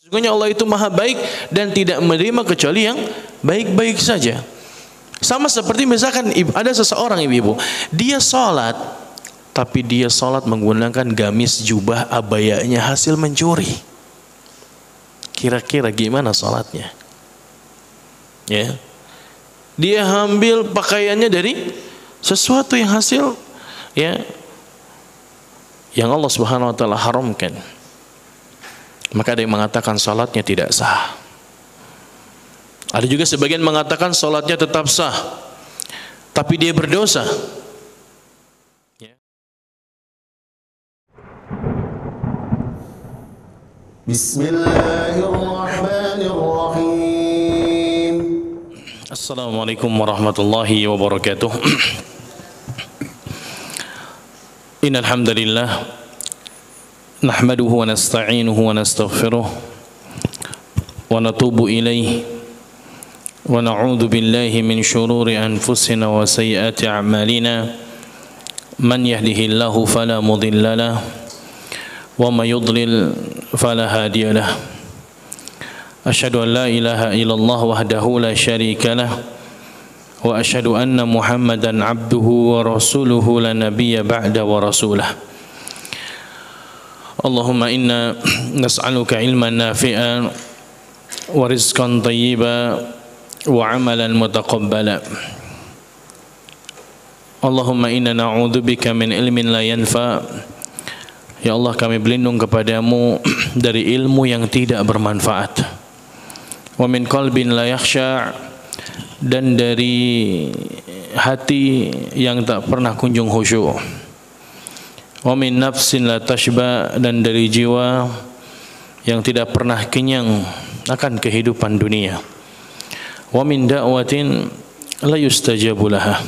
Sesungguhnya Allah itu maha baik dan tidak menerima kecuali yang baik-baik saja. Sama seperti misalkan ada seseorang ibu-ibu, dia sholat, tapi dia sholat menggunakan gamis jubah abayanya hasil mencuri. Kira-kira gimana sholatnya? Ya, dia ambil pakaiannya dari sesuatu yang hasil, ya, yang Allah Subhanahu Wa Taala haramkan. Maka ada yang mengatakan sholatnya tidak sah. Ada juga sebagian mengatakan sholatnya tetap sah, tapi dia berdosa. Bismillahirrahmanirrahim. Assalamualaikum warahmatullahi wabarakatuh. Innal hamdalillah nahmaduhu wa nasta'inuhu wa nastaghfiruh wa natubu ilaihi wa na'udzu billahi min shururi anfusina wa sayyiati a'malina man yahdihillahu fala mudilla lahu wa may yudlil fala hadiya lahu asyhadu an la ilaha illallah wahdahu la syarika lahu wa asyhadu anna muhammadan abduhu wa rasuluhu la nabiyya ba'da wa rasulah. Allahumma inna nas'aluka ilman nafi'an wa rizqan thayyiban wa amalan mutaqabbala. Allahumma inna na'udzubika min ilmin la yanfa. Ya Allah, kami berlindung kepadamu dari ilmu yang tidak bermanfaat, wa min qalbin la yakhsha', dan dari hati yang tak pernah kunjung khusyuk, wa min nafsin la tashba', dan dari jiwa yang tidak pernah kenyang akan kehidupan dunia, wa min da'watin la yustajabu laha,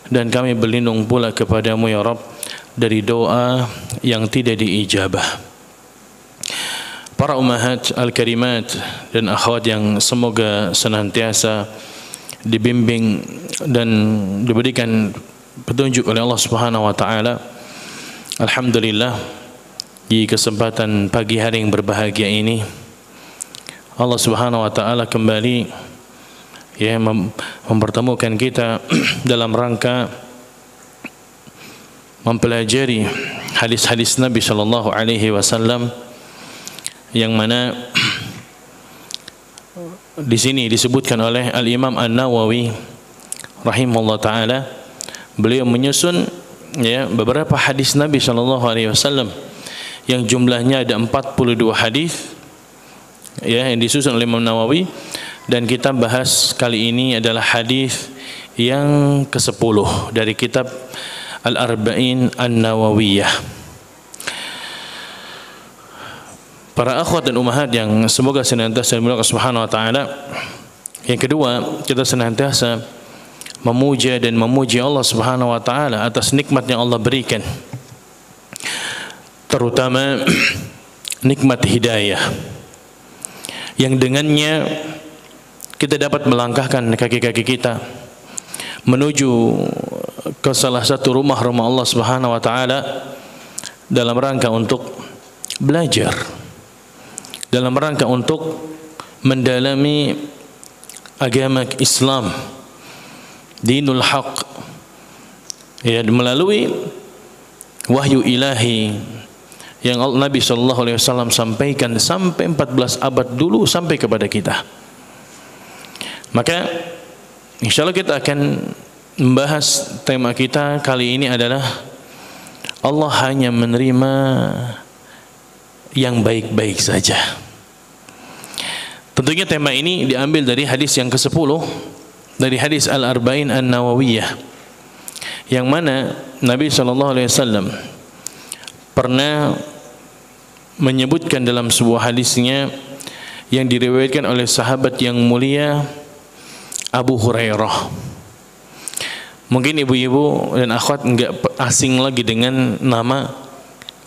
dan kami berlindung pula kepadamu ya Rabb dari doa yang tidak diijabah. Para ummahat al-karimat dan akhwat yang semoga senantiasa dibimbing dan diberikan petunjuk oleh Allah Subhanahu wa taala. Alhamdulillah, di kesempatan pagi hari yang berbahagia ini Allah Subhanahu wa taala kembali mempertemukan kita dalam rangka mempelajari hadis-hadis Nabi sallallahu alaihi wasallam, yang mana di sini disebutkan oleh Al-Imam An-Nawawi rahimahullah taala. Beliau menyusun beberapa hadis Nabi sallallahu alaihi wasallam yang jumlahnya ada 42 hadis yang disusun oleh Imam Nawawi. Dan kita bahas kali ini adalah hadis yang ke-10 dari kitab Al-Arba'in An-Nawawiyah. Para akhwat dan ummahat yang semoga senantiasa dimuliakan Subhanahu wa taala. Yang kedua, kita senantiasa memuja dan memuji Allah Subhanahu wa taala atas nikmat yang Allah berikan, terutama nikmat hidayah, yang dengannya kita dapat melangkahkan kaki-kaki kita menuju ke salah satu rumah-rumah Allah Subhanahu wa taala dalam rangka untuk belajar, dalam rangka untuk mendalami agama Islam, dinul haq, melalui wahyu ilahi yang Nabi sallallahu alaihi wasallam sampaikan sampai 14 abad dulu sampai kepada kita. Maka insyaallah kita akan membahas tema kita kali ini adalah Allah hanya menerima yang baik-baik saja. Tentunya tema ini diambil dari hadis yang ke-10, dari hadis Al-Arba'in An-Nawawiyah, yang mana Nabi SAW pernah menyebutkan dalam sebuah hadisnya yang diriwayatkan oleh sahabat yang mulia Abu Hurairah. Mungkin ibu-ibu dan akhwat enggak asing lagi dengan nama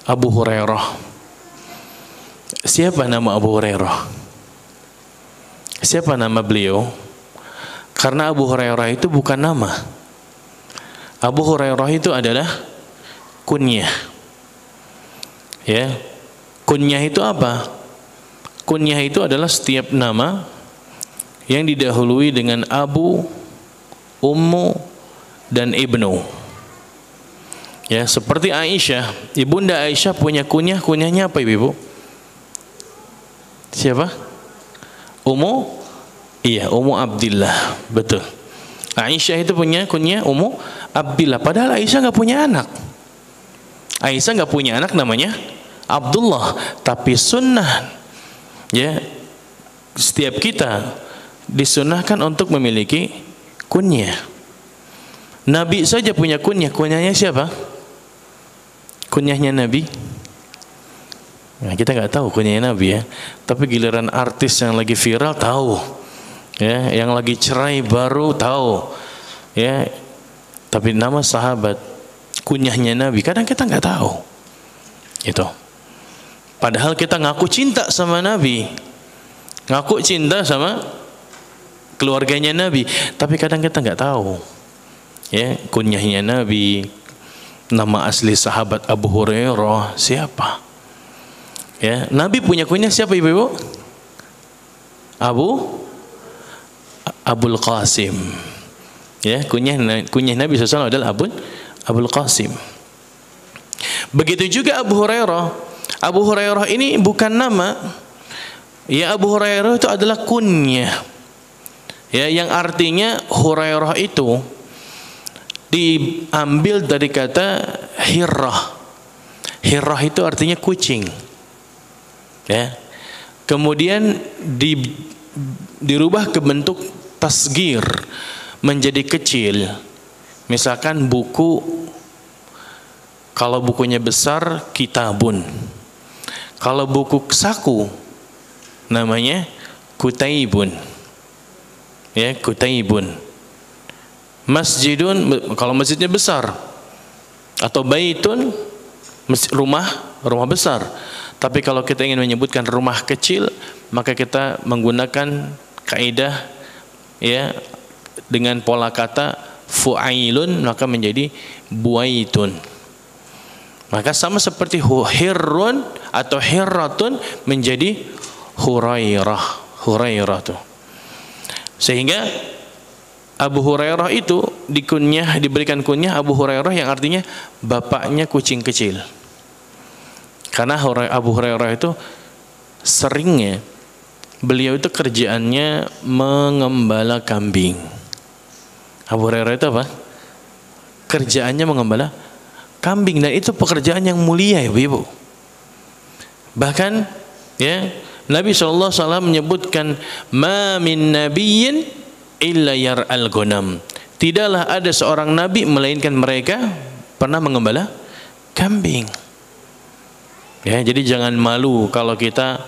Abu Hurairah. Siapa nama Abu Hurairah? Siapa nama beliau? Karena Abu Hurairah itu bukan nama. Abu Hurairah itu adalah kunyah. Ya. Kunyah itu apa? kunyah itu adalah setiap nama yang didahului dengan Abu, Ummu, dan Ibnu. Ya, seperti Aisyah, Ibunda Aisyah punya kunyah, kunyahnya apa Ibu? Siapa? Ummu? Iya, Ummu Abdillah, betul. Aisyah itu punya kunyah Ummu Abdillah, padahal Aisyah nggak punya anak. Aisyah nggak punya anak namanya Abdullah, tapi sunnah, ya, setiap kita disunnahkan untuk memiliki kunyah. Nabi saja punya kunyah, kunyahnya siapa? Kunyahnya Nabi? Nah, kita nggak tahu kunyahnya Nabi ya, tapi giliran artis yang lagi viral tahu, ya, yang lagi cerai baru tahu, ya, tapi nama sahabat, kunyahnya Nabi kadang kita nggak tahu, itu. Padahal kita ngaku cinta sama Nabi, ngaku cinta sama keluarganya Nabi, tapi kadang kita nggak tahu, ya, kunyahnya Nabi, nama asli sahabat Abu Hurairah siapa? Ya, Nabi punya kunyah siapa Ibu? Abul Qasim. Ya, kunyah Nabi SAW adalah Abul Qasim. Begitu juga Abu Hurairah. Abu Hurairah ini bukan nama. Ya, Abu Hurairah itu adalah kunyah. Ya, yang artinya Hurairah itu diambil dari kata hirrah. Hirrah itu artinya kucing. Ya. Kemudian dirubah ke bentuk tasgir, menjadi kecil. Misalkan buku, kalau bukunya besar kitabun. Kalau buku saku namanya kutaibun. Ya, kutaibun. Masjidun kalau masjidnya besar, atau baitun rumah besar. Tapi kalau kita ingin menyebutkan rumah kecil, maka kita menggunakan kaidah, ya, dengan pola kata fu'ailun, maka menjadi buaitun. Maka sama seperti hirrun atau hirratun menjadi Hurairah tuh. Sehingga Abu Hurairah itu diberikan kunyah Abu Hurairah yang artinya bapaknya kucing kecil. Karena Abu Hurairah itu seringnya beliau itu kerjaannya mengembala kambing. Abu Hurairah itu apa? Kerjaannya mengembala kambing, dan itu pekerjaan yang mulia, Ibu. Bahkan, ya, Nabi SAW menyebutkan ma min nabiyyin illa yar'al ghanam. Tidaklah ada seorang nabi melainkan mereka pernah mengembala kambing. Ya, jadi jangan malu kalau kita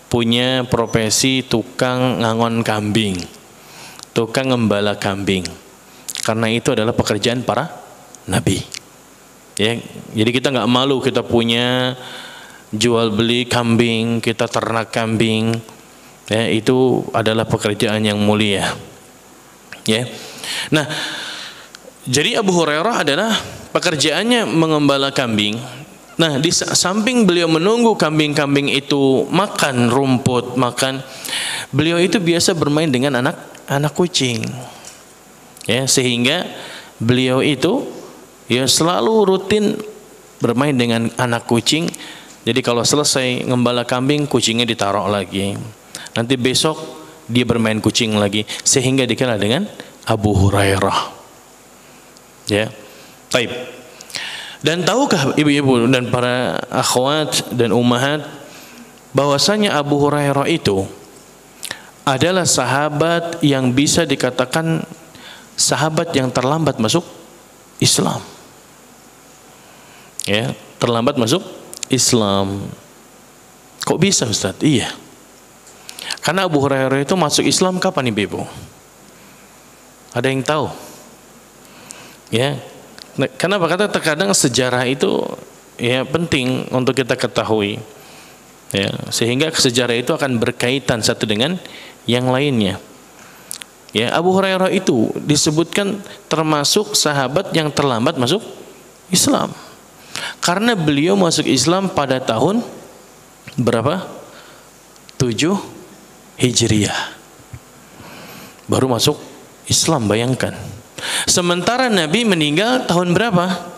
punya profesi tukang ngangon kambing, tukang ngembala kambing, karena itu adalah pekerjaan para nabi. Ya, jadi kita nggak malu kita punya jual beli kambing, kita ternak kambing. Ya, itu adalah pekerjaan yang mulia. Ya. Nah, jadi Abu Hurairah adalah pekerjaannya mengembala kambing. Nah, di samping beliau menunggu kambing-kambing itu makan rumput, beliau itu biasa bermain dengan anak kucing. Ya, sehingga beliau itu ya selalu rutin bermain dengan anak kucing. Jadi kalau selesai ngembala kambing, kucingnya ditaruh lagi. Nanti besok dia bermain kucing lagi, sehingga dikenal dengan Abu Hurairah. Ya, taib. Dan tahukah ibu-ibu dan para akhwat dan ummahat bahwasanya Abu Hurairah itu adalah sahabat yang bisa dikatakan sahabat yang terlambat masuk Islam. Ya, terlambat masuk Islam. Kok bisa, Ustaz? Iya. Karena Abu Hurairah itu masuk Islam kapan ibu-ibu? Ada yang tahu? Ya. Kenapa? Kata terkadang sejarah itu ya penting untuk kita ketahui. Ya, sehingga sejarah itu akan berkaitan satu dengan yang lainnya. Ya, Abu Hurairah itu disebutkan termasuk sahabat yang terlambat masuk Islam. Karena beliau masuk Islam pada tahun berapa? 7 Hijriah. Baru masuk Islam, bayangkan. Sementara Nabi meninggal tahun berapa?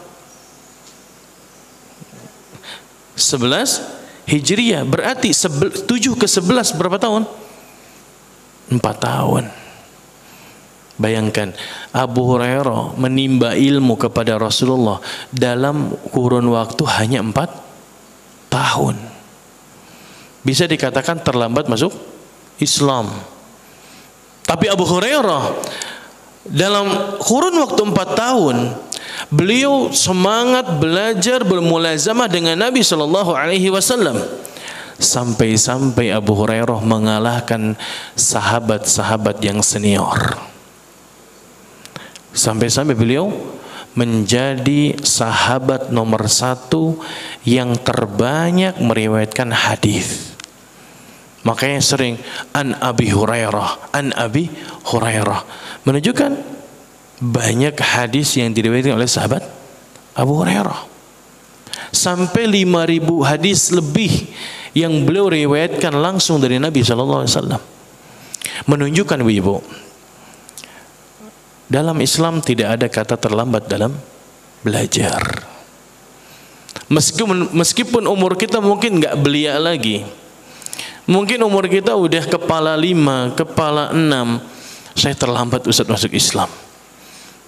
11 Hijriah. Berarti 7 ke 11 berapa tahun? 4 tahun. Bayangkan, Abu Hurairah menimba ilmu kepada Rasulullah dalam kurun waktu hanya 4 tahun. Bisa dikatakan terlambat masuk Islam. Tapi Abu Hurairah dalam kurun waktu 4 tahun beliau semangat belajar bermulazamah dengan Nabi SAW. Sampai-sampai Abu Hurairah mengalahkan sahabat-sahabat yang senior. Sampai-sampai beliau menjadi sahabat nomor 1 yang terbanyak meriwayatkan hadis. Makanya sering an Abi Hurairah, an Abi Hurairah, menunjukkan banyak hadis yang diriwayatkan oleh sahabat Abu Hurairah. Sampai 5.000 hadis lebih yang beliau riwayatkan langsung dari Nabi SAW. Menunjukkan Ibu, dalam Islam tidak ada kata terlambat dalam belajar. Meskipun umur kita mungkin nggak belia lagi, mungkin umur kita udah kepala 5, kepala 6, saya terlambat Ustaz masuk Islam.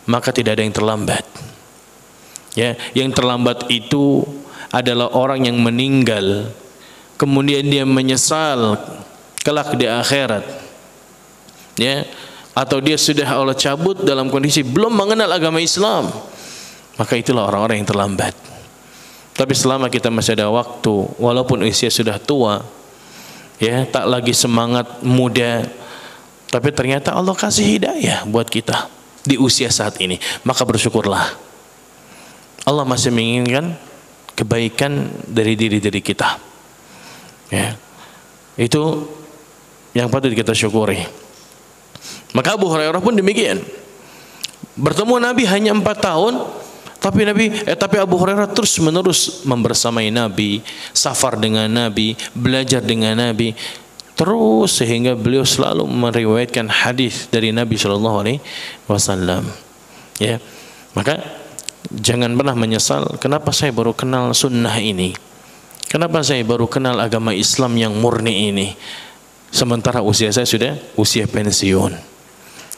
Maka tidak ada yang terlambat. Ya, yang terlambat itu adalah orang yang meninggal, kemudian dia menyesal kelak di akhirat. Ya, atau dia sudah Allah cabut dalam kondisi belum mengenal agama Islam, maka itulah orang-orang yang terlambat. Tapi selama kita masih ada waktu, walaupun usia sudah tua, ya, tak lagi semangat muda, tapi ternyata Allah kasih hidayah buat kita di usia saat ini, maka bersyukurlah. Allah masih menginginkan kebaikan dari diri-diri kita. Ya, itu yang patut kita syukuri. Maka Abu Hurairah pun demikian. Bertemu Nabi hanya 4 tahun, tapi Abu Hurairah terus menerus membersamai Nabi, safar dengan Nabi, belajar dengan Nabi, terus sehingga beliau selalu meriwayatkan hadis dari Nabi SAW. Ya, maka jangan pernah menyesal. Kenapa saya baru kenal sunnah ini? Kenapa saya baru kenal agama Islam yang murni ini? Sementara usia saya sudah usia pensiun.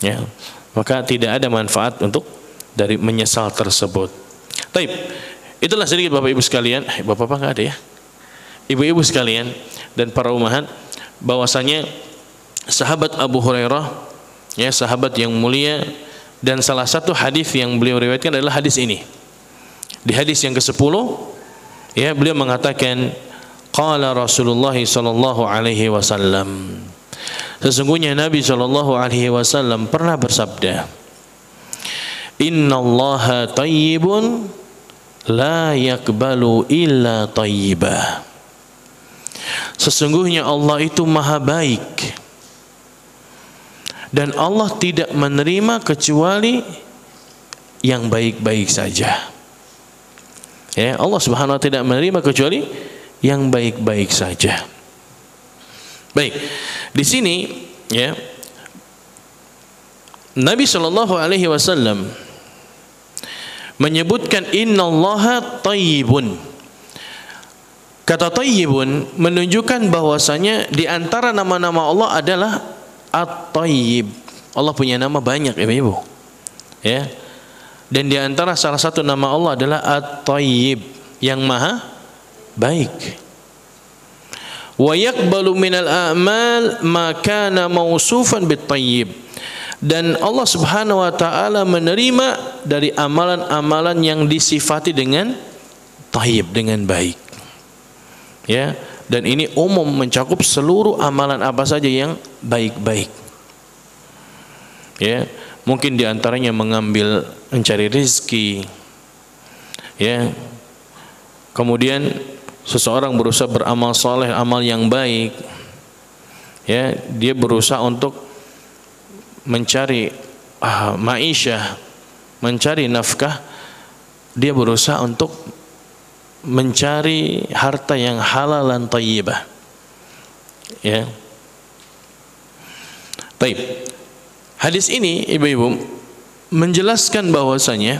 Ya, maka tidak ada manfaat untuk dari menyesal tersebut. Taib, itulah sedikit Bapak Ibu sekalian. Bapak-bapak nggak ada ya? Ibu-ibu sekalian dan para umahat, bahwasanya sahabat Abu Hurairah, ya, sahabat yang mulia, dan salah satu hadis yang beliau riwayatkan adalah hadis ini. Di hadis yang ke-10, ya, beliau mengatakan, qala Rasulullah sallallahu alaihi wasallam. Sesungguhnya Nabi sallallahu alaihi wasallam pernah bersabda, innallaha tayyibun la yakbalu illa tayyibah. Sesungguhnya Allah itu maha baik dan Allah tidak menerima kecuali yang baik-baik saja. Ya, Allah Subhanahu wa taala tidak menerima kecuali yang baik-baik saja. Baik, di sini, ya, Nabi sallallahu alaihi wasallam menyebutkan innallaha tayyibun. Kata tayyibun menunjukkan bahwasanya di antara nama-nama Allah adalah At-Tayyib. Allah punya nama banyak, Ibu. Ya. Dan di antara salah satu nama Allah adalah At-Tayyib, yang maha baik. Wa yaqbalu minal a'mal ma kana mausufan bit-tayyib. Dan Allah Subhanahu wa taala menerima dari amalan-amalan yang disifati dengan tayyib, dengan baik. Ya, dan ini umum mencakup seluruh amalan apa saja yang baik-baik. Ya, mungkin diantaranya mencari rezeki. Ya, kemudian seseorang berusaha beramal soleh, amal yang baik. Ya, dia berusaha untuk mencari ma'isyah, mencari nafkah. Dia berusaha untuk mencari harta yang halal dan thayyibah. Ya. Baik. Hadis ini ibu-ibu menjelaskan bahwasanya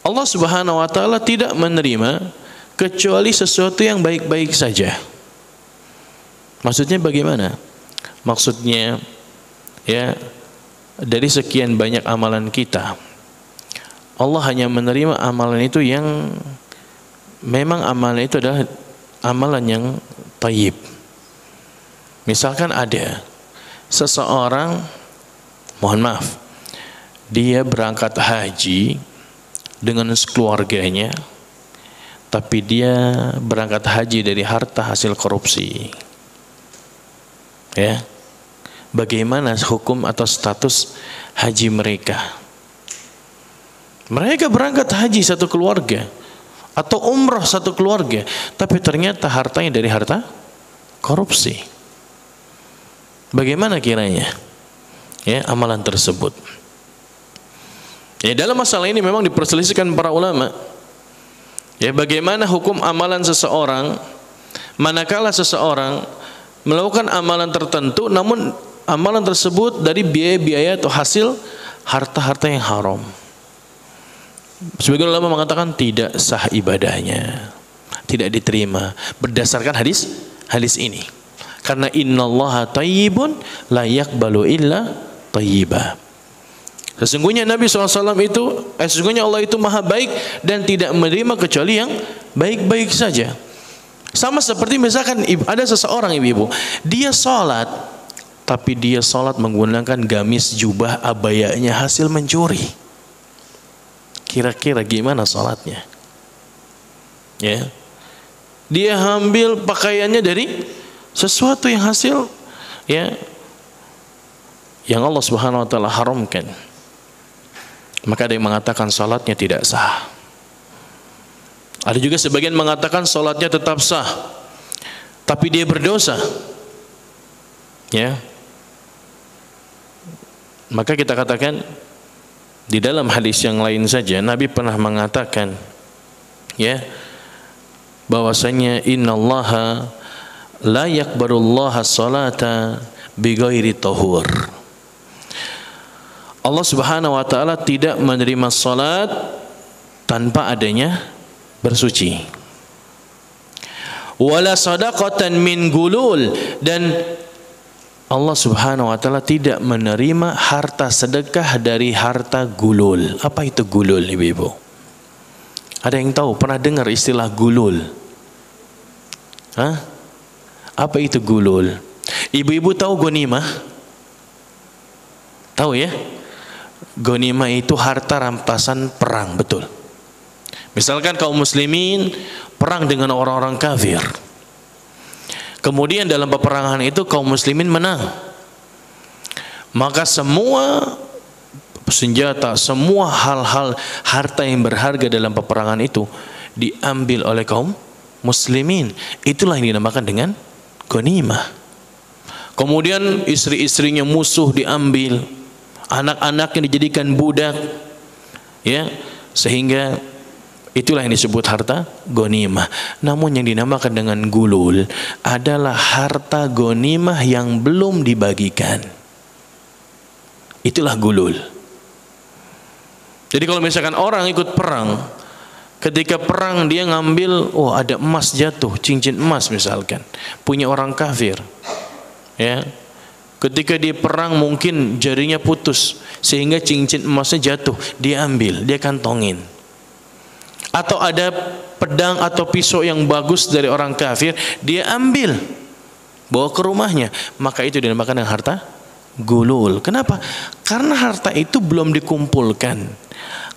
Allah Subhanahu wa taala tidak menerima kecuali sesuatu yang baik-baik saja. Maksudnya bagaimana? Maksudnya ya, dari sekian banyak amalan kita, Allah hanya menerima amalan itu yang memang amalan itu adalah amalan yang thayyib. Misalkan ada seseorang, mohon maaf, dia berangkat haji dengan sekeluarganya, tapi dia berangkat haji dari harta hasil korupsi. Ya, bagaimana hukum atau status haji mereka? Mereka berangkat haji satu keluarga atau umrah satu keluarga, tapi ternyata hartanya dari harta korupsi. Bagaimana kiranya ya amalan tersebut? Ya, dalam masalah ini memang diperselisihkan para ulama. Ya, bagaimana hukum amalan seseorang manakala seseorang melakukan amalan tertentu, namun amalan tersebut dari biaya-biaya atau hasil harta-harta yang haram. Sebagian ulama mengatakan tidak sah ibadahnya, tidak diterima berdasarkan hadis ini. Karena innallaha thayyibun la yaqbalu illa thayyiba. Sesungguhnya Nabi SAW itu, sesungguhnya Allah itu maha baik dan tidak menerima kecuali yang baik-baik saja. Sama seperti misalkan ada seseorang ibu-ibu, dia sholat, tapi dia sholat menggunakan gamis jubah abayanya hasil mencuri. Kira-kira gimana sholatnya? Ya, dia ambil pakaiannya dari sesuatu yang hasil ya yang Allah Subhanahu wa taala haramkan. Maka ada yang mengatakan sholatnya tidak sah. Ada juga sebagian mengatakan sholatnya tetap sah, tapi dia berdosa. Ya, maka kita katakan di dalam hadis yang lain saja Nabi pernah mengatakan ya bahwasanya innallaha la yaqbalullaha sholata bighairi tahur. Allah Subhanahu wa taala tidak menerima salat tanpa adanya bersuci. Wala sadaqatan min gulul, dan Allah Subhanahu wa taala tidak menerima harta sedekah dari harta gulul. Apa itu gulul, ibu-ibu? Ada yang tahu? Pernah dengar istilah gulul? Hah? Apa itu gulul? Ibu-ibu tahu ghanimah? Tahu ya? Ghanimah itu harta rampasan perang, betul. Misalkan kaum muslimin perang dengan orang-orang kafir. Kemudian dalam peperangan itu kaum muslimin menang. Maka semua senjata, semua hal-hal harta yang berharga dalam peperangan itu diambil oleh kaum muslimin. Itulah yang dinamakan dengan ghanimah. Kemudian istri-istrinya musuh diambil, anak-anaknya dijadikan budak, ya, sehingga itulah yang disebut harta ghanimah. Namun yang dinamakan dengan gulul adalah harta ghanimah yang belum dibagikan. Itulah gulul. Jadi kalau misalkan orang ikut perang, ketika perang dia ngambil, oh ada emas jatuh, cincin emas misalkan, punya orang kafir, ya. Ketika dia perang mungkin jarinya putus sehingga cincin emasnya jatuh, dia ambil, dia kantongin. Atau ada pedang atau pisau yang bagus dari orang kafir, dia ambil, bawa ke rumahnya, maka itu dinamakan dengan harta gulul. Kenapa? Karena harta itu belum dikumpulkan.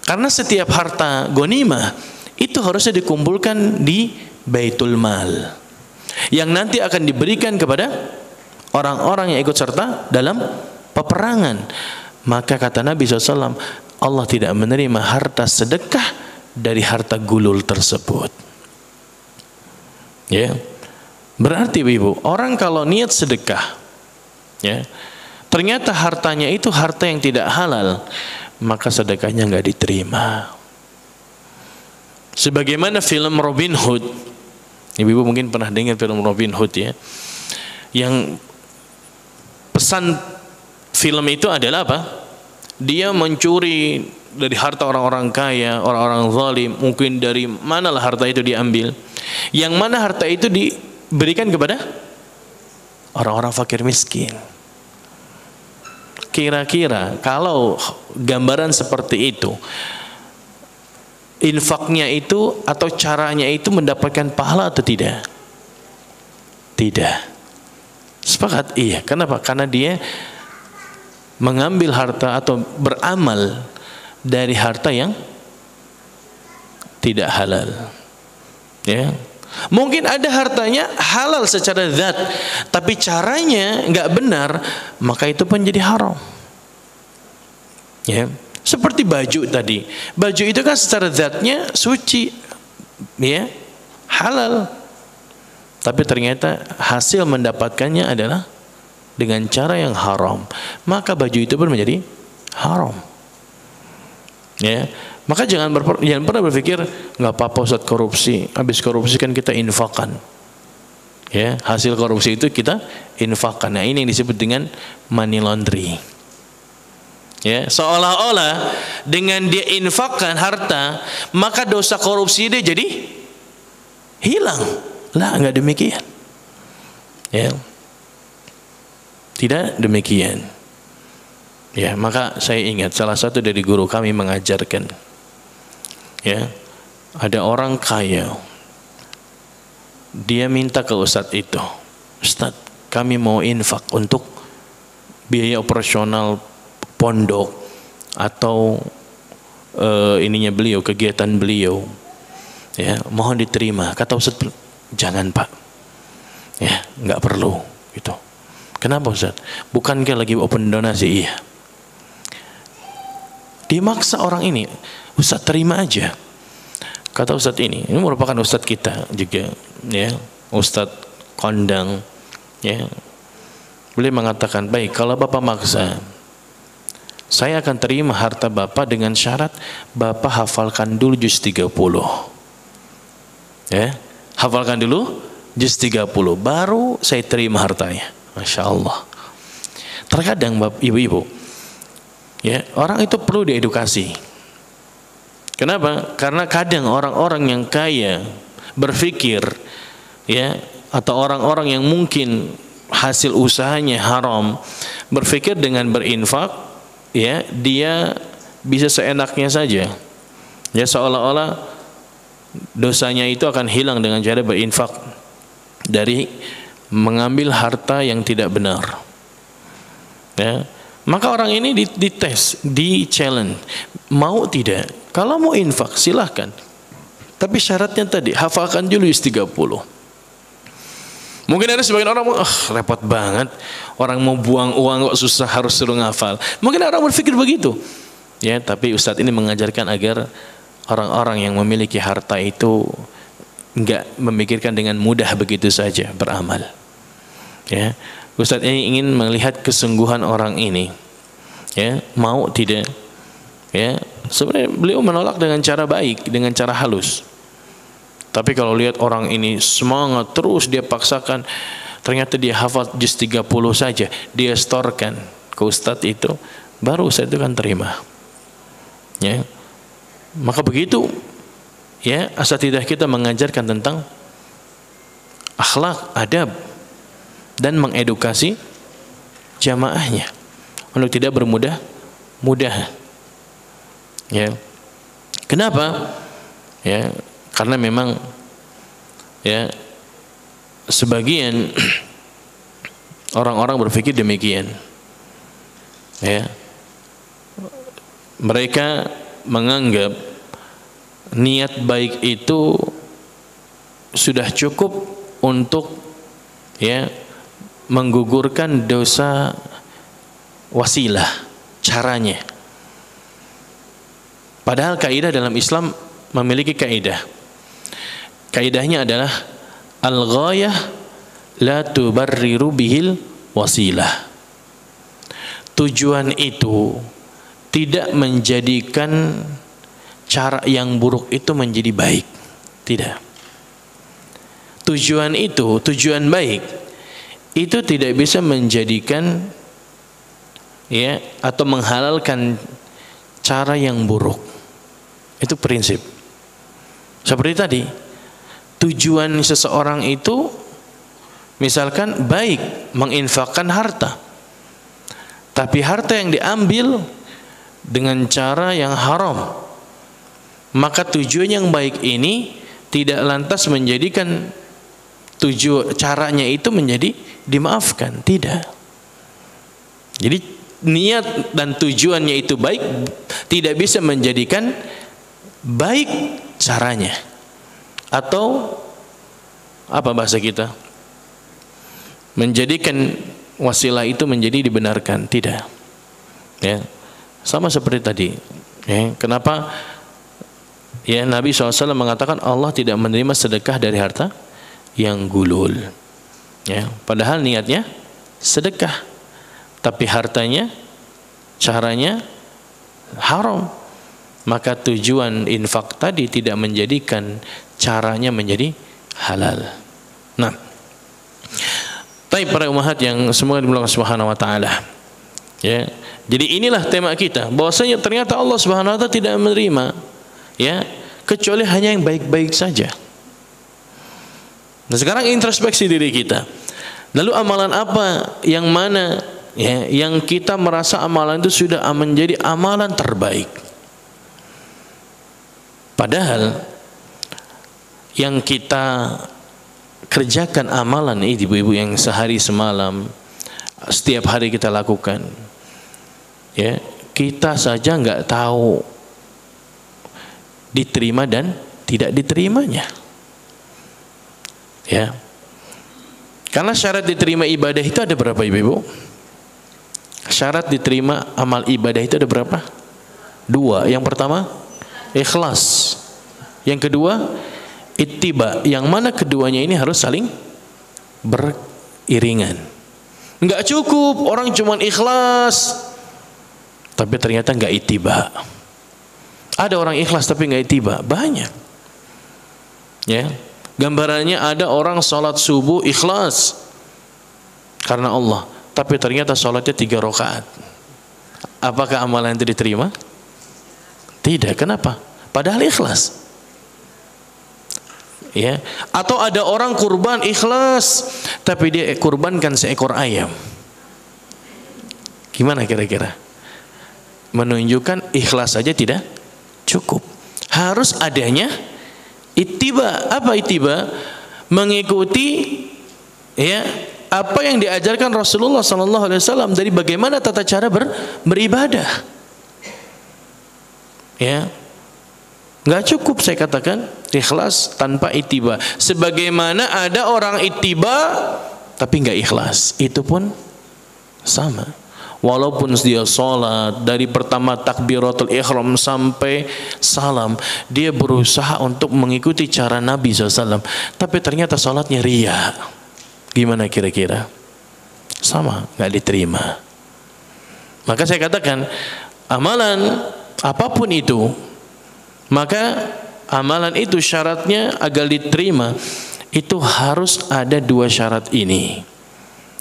Karena setiap harta ghanimah itu harusnya dikumpulkan di Baitul Mal, yang nanti akan diberikan kepada orang-orang yang ikut serta dalam peperangan. Maka kata Nabi SAW, Allah tidak menerima harta sedekah dari harta gulul tersebut. Ya, berarti ibu, orang kalau niat sedekah, ya, ternyata hartanya itu harta yang tidak halal, maka sedekahnya nggak diterima. Sebagaimana film Robin Hood, ibu-ibu mungkin pernah dengar film Robin Hood, ya. Yang pesan film itu adalah apa? Dia mencuri dari harta orang-orang kaya, orang-orang zalim, mungkin dari manalah harta itu diambil. Yang mana harta itu diberikan kepada orang-orang fakir miskin. Kira-kira kalau gambaran seperti itu, infaknya itu atau caranya itu mendapatkan pahala atau tidak? Tidak. Sepakat? Iya. Kenapa? Karena dia mengambil harta atau beramal dari harta yang tidak halal. Ya. Mungkin ada hartanya halal secara zat, tapi caranya nggak benar, maka itu pun jadi haram. Ya. Seperti baju tadi. Baju itu kan secara zatnya suci, ya, halal. Tapi ternyata hasil mendapatkannya adalah dengan cara yang haram. Maka baju itu pun menjadi haram. Ya, maka jangan pernah berpikir nggak apa-apa Ustaz korupsi, habis korupsi kan kita infakkan. Ya, hasil korupsi itu kita infakkan. Nah, ini yang disebut dengan money laundry. Ya, seolah-olah dengan dia infakkan harta, maka dosa korupsi dia jadi hilang. Lah, nggak demikian. Ya, tidak demikian. Ya, maka saya ingat salah satu dari guru kami mengajarkan, ya, ada orang kaya, dia minta ke ustadz itu, Ustadz, kami mau infak untuk biaya operasional pondok atau ininya beliau, kegiatan beliau, ya, mohon diterima. Kata ustadz, jangan Pak, ya, nggak perlu gitu. Kenapa Ustadz? Bukankah lagi open donasi? Iya. Dimaksa orang ini, Ustadz terima aja. Kata Ustadz ini merupakan Ustadz kita juga, ya, Ustadz kondang, ya. Beliau mengatakan, baik, kalau Bapak maksa, saya akan terima harta Bapak dengan syarat Bapak hafalkan dulu juz 30. Ya, hafalkan dulu juz 30, baru saya terima hartanya. Masya Allah. Terkadang Bapak, ibu-ibu, ya, orang itu perlu diedukasi. Kenapa? Karena kadang orang-orang yang kaya berpikir, ya, atau orang-orang yang mungkin hasil usahanya haram, berpikir dengan berinfak, ya, dia bisa seenaknya saja. Ya, seolah-olah dosanya itu akan hilang dengan cara berinfak dari mengambil harta yang tidak benar. Ya, maka orang ini dites, di challenge, mau tidak? Kalau mau infak silahkan, tapi syaratnya tadi hafalkan dulu juz 30. Mungkin ada sebagian orang, repot banget, orang mau buang uang kok susah harus suruh ngafal. Mungkin orang berpikir begitu. Ya, tapi Ustadz ini mengajarkan agar orang-orang yang memiliki harta itu enggak memikirkan dengan mudah begitu saja beramal. Ya, Ustadz ini ingin melihat kesungguhan orang ini. Ya, mau tidak? Ya, sebenarnya beliau menolak dengan cara baik, dengan cara halus. Tapi kalau lihat orang ini semangat terus dia paksakan, ternyata dia hafal juz 30 saja, dia setorkan ke Ustadz itu, baru Ustadz itu kan terima. Ya, maka begitu, ya, asatidzah kita mengajarkan tentang akhlak, adab, dan mengedukasi jamaahnya untuk tidak bermudah-mudahan. Ya, kenapa? Ya, karena memang, ya, sebagian orang-orang berpikir demikian. Ya, mereka menganggap niat baik itu sudah cukup untuk, ya, menggugurkan dosa wasilah, caranya. Padahal kaidah dalam Islam memiliki kaidah. Kaidahnya adalah al-ghayah la tubarriru bihil wasilah. Tujuan itu tidak menjadikan cara yang buruk itu menjadi baik. Tidak. Tujuan itu, tujuan baik, itu tidak bisa menjadikan ya atau menghalalkan cara yang buruk. Itu prinsip. Seperti tadi, tujuan seseorang itu misalkan baik menginfakkan harta, tapi harta yang diambil dengan cara yang haram, maka tujuan yang baik ini tidak lantas menjadikan caranya itu menjadi dimaafkan, tidak. Jadi niat dan tujuannya itu baik tidak bisa menjadikan baik caranya, atau apa bahasa kita, menjadikan wasilah itu menjadi dibenarkan, tidak. Ya, sama seperti tadi. Ya, kenapa ya Nabi SAW mengatakan Allah tidak menerima sedekah dari harta yang gulul. Ya, padahal niatnya sedekah, tapi hartanya, caranya haram. Maka tujuan infak tadi tidak menjadikan caranya menjadi halal. Nah, baik para ummahat yang semoga dimuliakan Subhanahu wa taala. Ya. Jadi inilah tema kita, bahwasanya ternyata Allah Subhanahu wa taala tidak menerima ya kecuali hanya yang baik-baik saja. Nah, sekarang introspeksi diri kita. Lalu amalan apa yang mana ya yang kita merasa amalan itu sudah menjadi amalan terbaik? Padahal yang kita kerjakan amalan ini, ibu-ibu, yang sehari semalam setiap hari kita lakukan, ya kita saja nggak tahu diterima dan tidak diterimanya. Ya, karena syarat diterima ibadah itu ada berapa, ibu-ibu? Syarat diterima amal ibadah itu ada berapa? 2. Yang pertama, ikhlas. Yang kedua, ittiba. Yang mana keduanya ini harus saling beriringan. Enggak cukup orang cuma ikhlas tapi ternyata enggak ittiba. Ada orang ikhlas tapi enggak ittiba, banyak. Ya. Gambarannya ada orang salat subuh ikhlas karena Allah, tapi ternyata salatnya 3 rakaat. Apakah amalan itu diterima? Tidak. Kenapa? Padahal ikhlas. Ya. Atau ada orang kurban ikhlas tapi dia kurbankan seekor ayam. Gimana kira-kira? Menunjukkan ikhlas saja tidak cukup. Harus adanya ittiba. Apa ittiba? Mengikuti ya apa yang diajarkan Rasulullah SAW dari bagaimana tata cara beribadah. Ya, nggak cukup saya katakan ikhlas tanpa ittiba. Sebagaimana ada orang ittiba tapi nggak ikhlas, itu pun sama. Walaupun dia sholat dari pertama takbiratul ihram sampai salam, dia berusaha untuk mengikuti cara Nabi SAW, tapi ternyata sholatnya riya. Gimana kira-kira? Sama, nggak diterima. Maka saya katakan amalan apapun itu, maka amalan itu syaratnya agar diterima itu harus ada 2 syarat ini.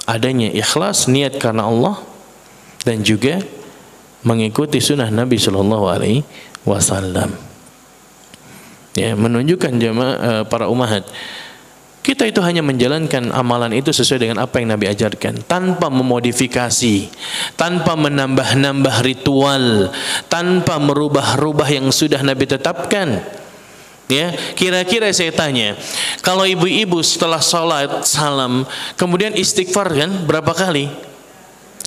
Adanya ikhlas, niat karena Allah, dan juga mengikuti sunnah Nabi Sallallahu Alaihi Wasallam. Ya, menunjukkan jemaah para ummahat, kita itu hanya menjalankan amalan itu sesuai dengan apa yang Nabi ajarkan, tanpa memodifikasi, tanpa menambah-nambah ritual, tanpa merubah-rubah yang sudah Nabi tetapkan. Ya, kira-kira saya tanya, kalau ibu-ibu setelah sholat salam kemudian istighfar kan berapa kali?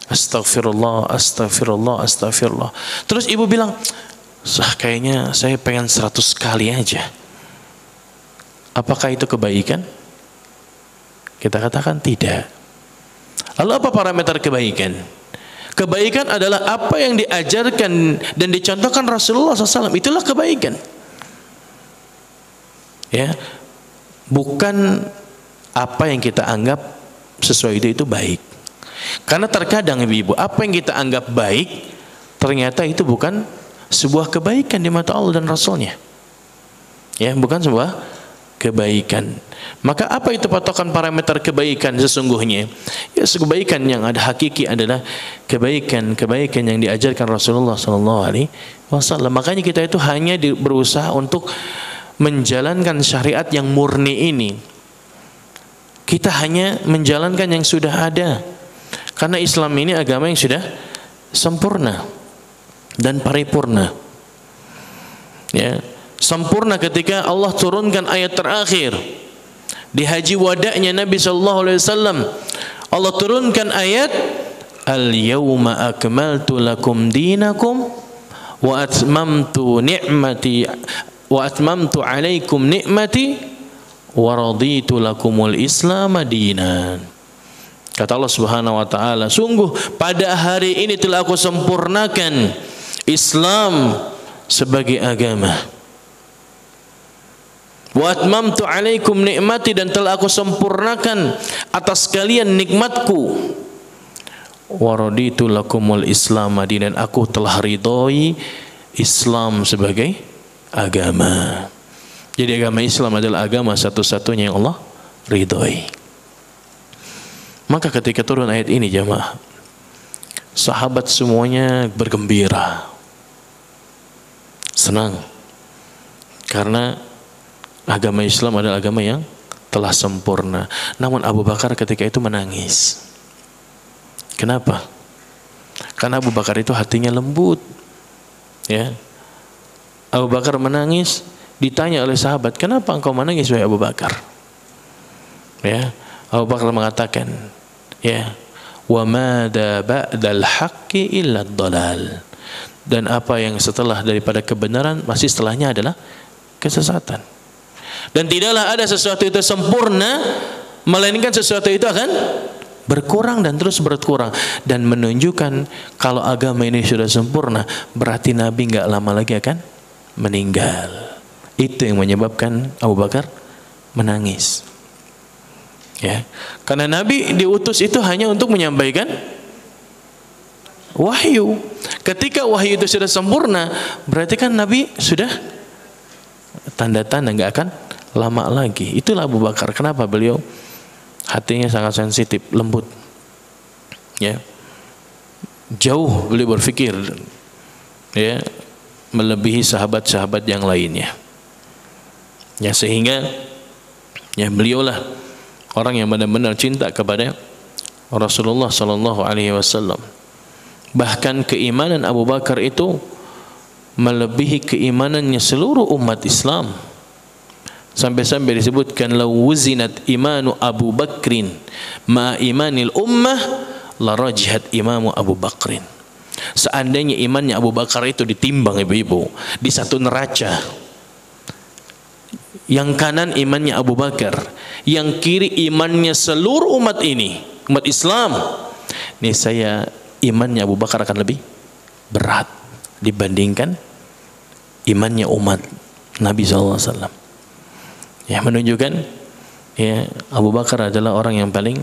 Astagfirullah, astagfirullah, astagfirullah. Terus ibu bilang, kayaknya saya pengen 100 kali aja. Apakah itu kebaikan? Kita katakan tidak. Lalu apa parameter kebaikan? Kebaikan adalah apa yang diajarkan dan dicontohkan Rasulullah SAW. Itulah kebaikan. Ya, bukan apa yang kita anggap sesuai itu baik. Karena terkadang ibu-ibu, apa yang kita anggap baik ternyata itu bukan sebuah kebaikan di mata Allah dan Rasulnya. Ya, bukan sebuah kebaikan. Maka apa itu patokan parameter kebaikan sesungguhnya? Ya, kebaikan yang ada hakiki adalah kebaikan yang diajarkan Rasulullah SAW. Makanya kita itu hanya berusaha untuk menjalankan syariat yang murni ini. Kita hanya menjalankan yang sudah ada. Karena Islam ini agama yang sudah sempurna dan paripurna. Ya, sempurna ketika Allah turunkan ayat terakhir di haji wada'nya Nabi sallallahu alaihi wasallam. Allah turunkan ayat al-yawma akmaltu lakum dinakum wa atmamtu ni'mati wa atmamtu alaikum ni'mati wa raditu lakumul islam dinan. Kata Allah Subhanahu wa taala, sungguh pada hari ini telah aku sempurnakan Islam sebagai agama. Wa atmamtu alaikum ni'mati, dan telah aku sempurnakan atas kalian nikmatku. Wa raditu lakumul islam dinan, aku telah ridhoi Islam sebagai agama. Jadi agama Islam adalah agama satu-satunya yang Allah ridhoi. Maka ketika turun ayat ini jamaah, sahabat semuanya bergembira, senang, karena agama Islam adalah agama yang telah sempurna. Namun Abu Bakar ketika itu menangis. Kenapa? Karena Abu Bakar itu hatinya lembut. Ya, Abu Bakar menangis. Ditanya oleh sahabat, kenapa engkau menangis wahai Abu Bakar? Ya, Abu Bakar mengatakan, ya, wa mada ba'dal haqqi illa ad-dhalal. Dan apa yang setelah daripada kebenaran, masih setelahnya adalah kesesatan. Dan tidaklah ada sesuatu itu sempurna, melainkan sesuatu itu akan berkurang dan terus berkurang. Dan menunjukkan kalau agama ini sudah sempurna, berarti Nabi nggak lama lagi akan meninggal. Itu yang menyebabkan Abu Bakar menangis. Ya, karena Nabi diutus itu hanya untuk menyampaikan wahyu. Ketika wahyu itu sudah sempurna, berarti kan Nabi sudah tanda-tanda nggak akan lama lagi. Itulah Abu Bakar. Kenapa beliau hatinya sangat sensitif, lembut. Ya, jauh beliau berpikir, ya, melebihi sahabat-sahabat yang lainnya. Ya, sehingga ya beliaulah orang yang benar-benar cinta kepada Rasulullah sallallahu alaihi wasallam. Bahkan keimanan Abu Bakar itu melebihi keimanannya seluruh umat Islam. Sampai-sampai disebutkan law wuzinat imanu Abu Bakrin ma imanil ummah la rajihat imamu Abu Bakrin. Seandainya imannya Abu Bakar itu ditimbang ibu-ibu di satu neraca, yang kanan imannya Abu Bakar, yang kiri imannya seluruh umat ini, umat Islam, niscaya imannya Abu Bakar akan lebih berat dibandingkan imannya umat Nabi SAW. Ya, menunjukkan ya Abu Bakar adalah orang yang paling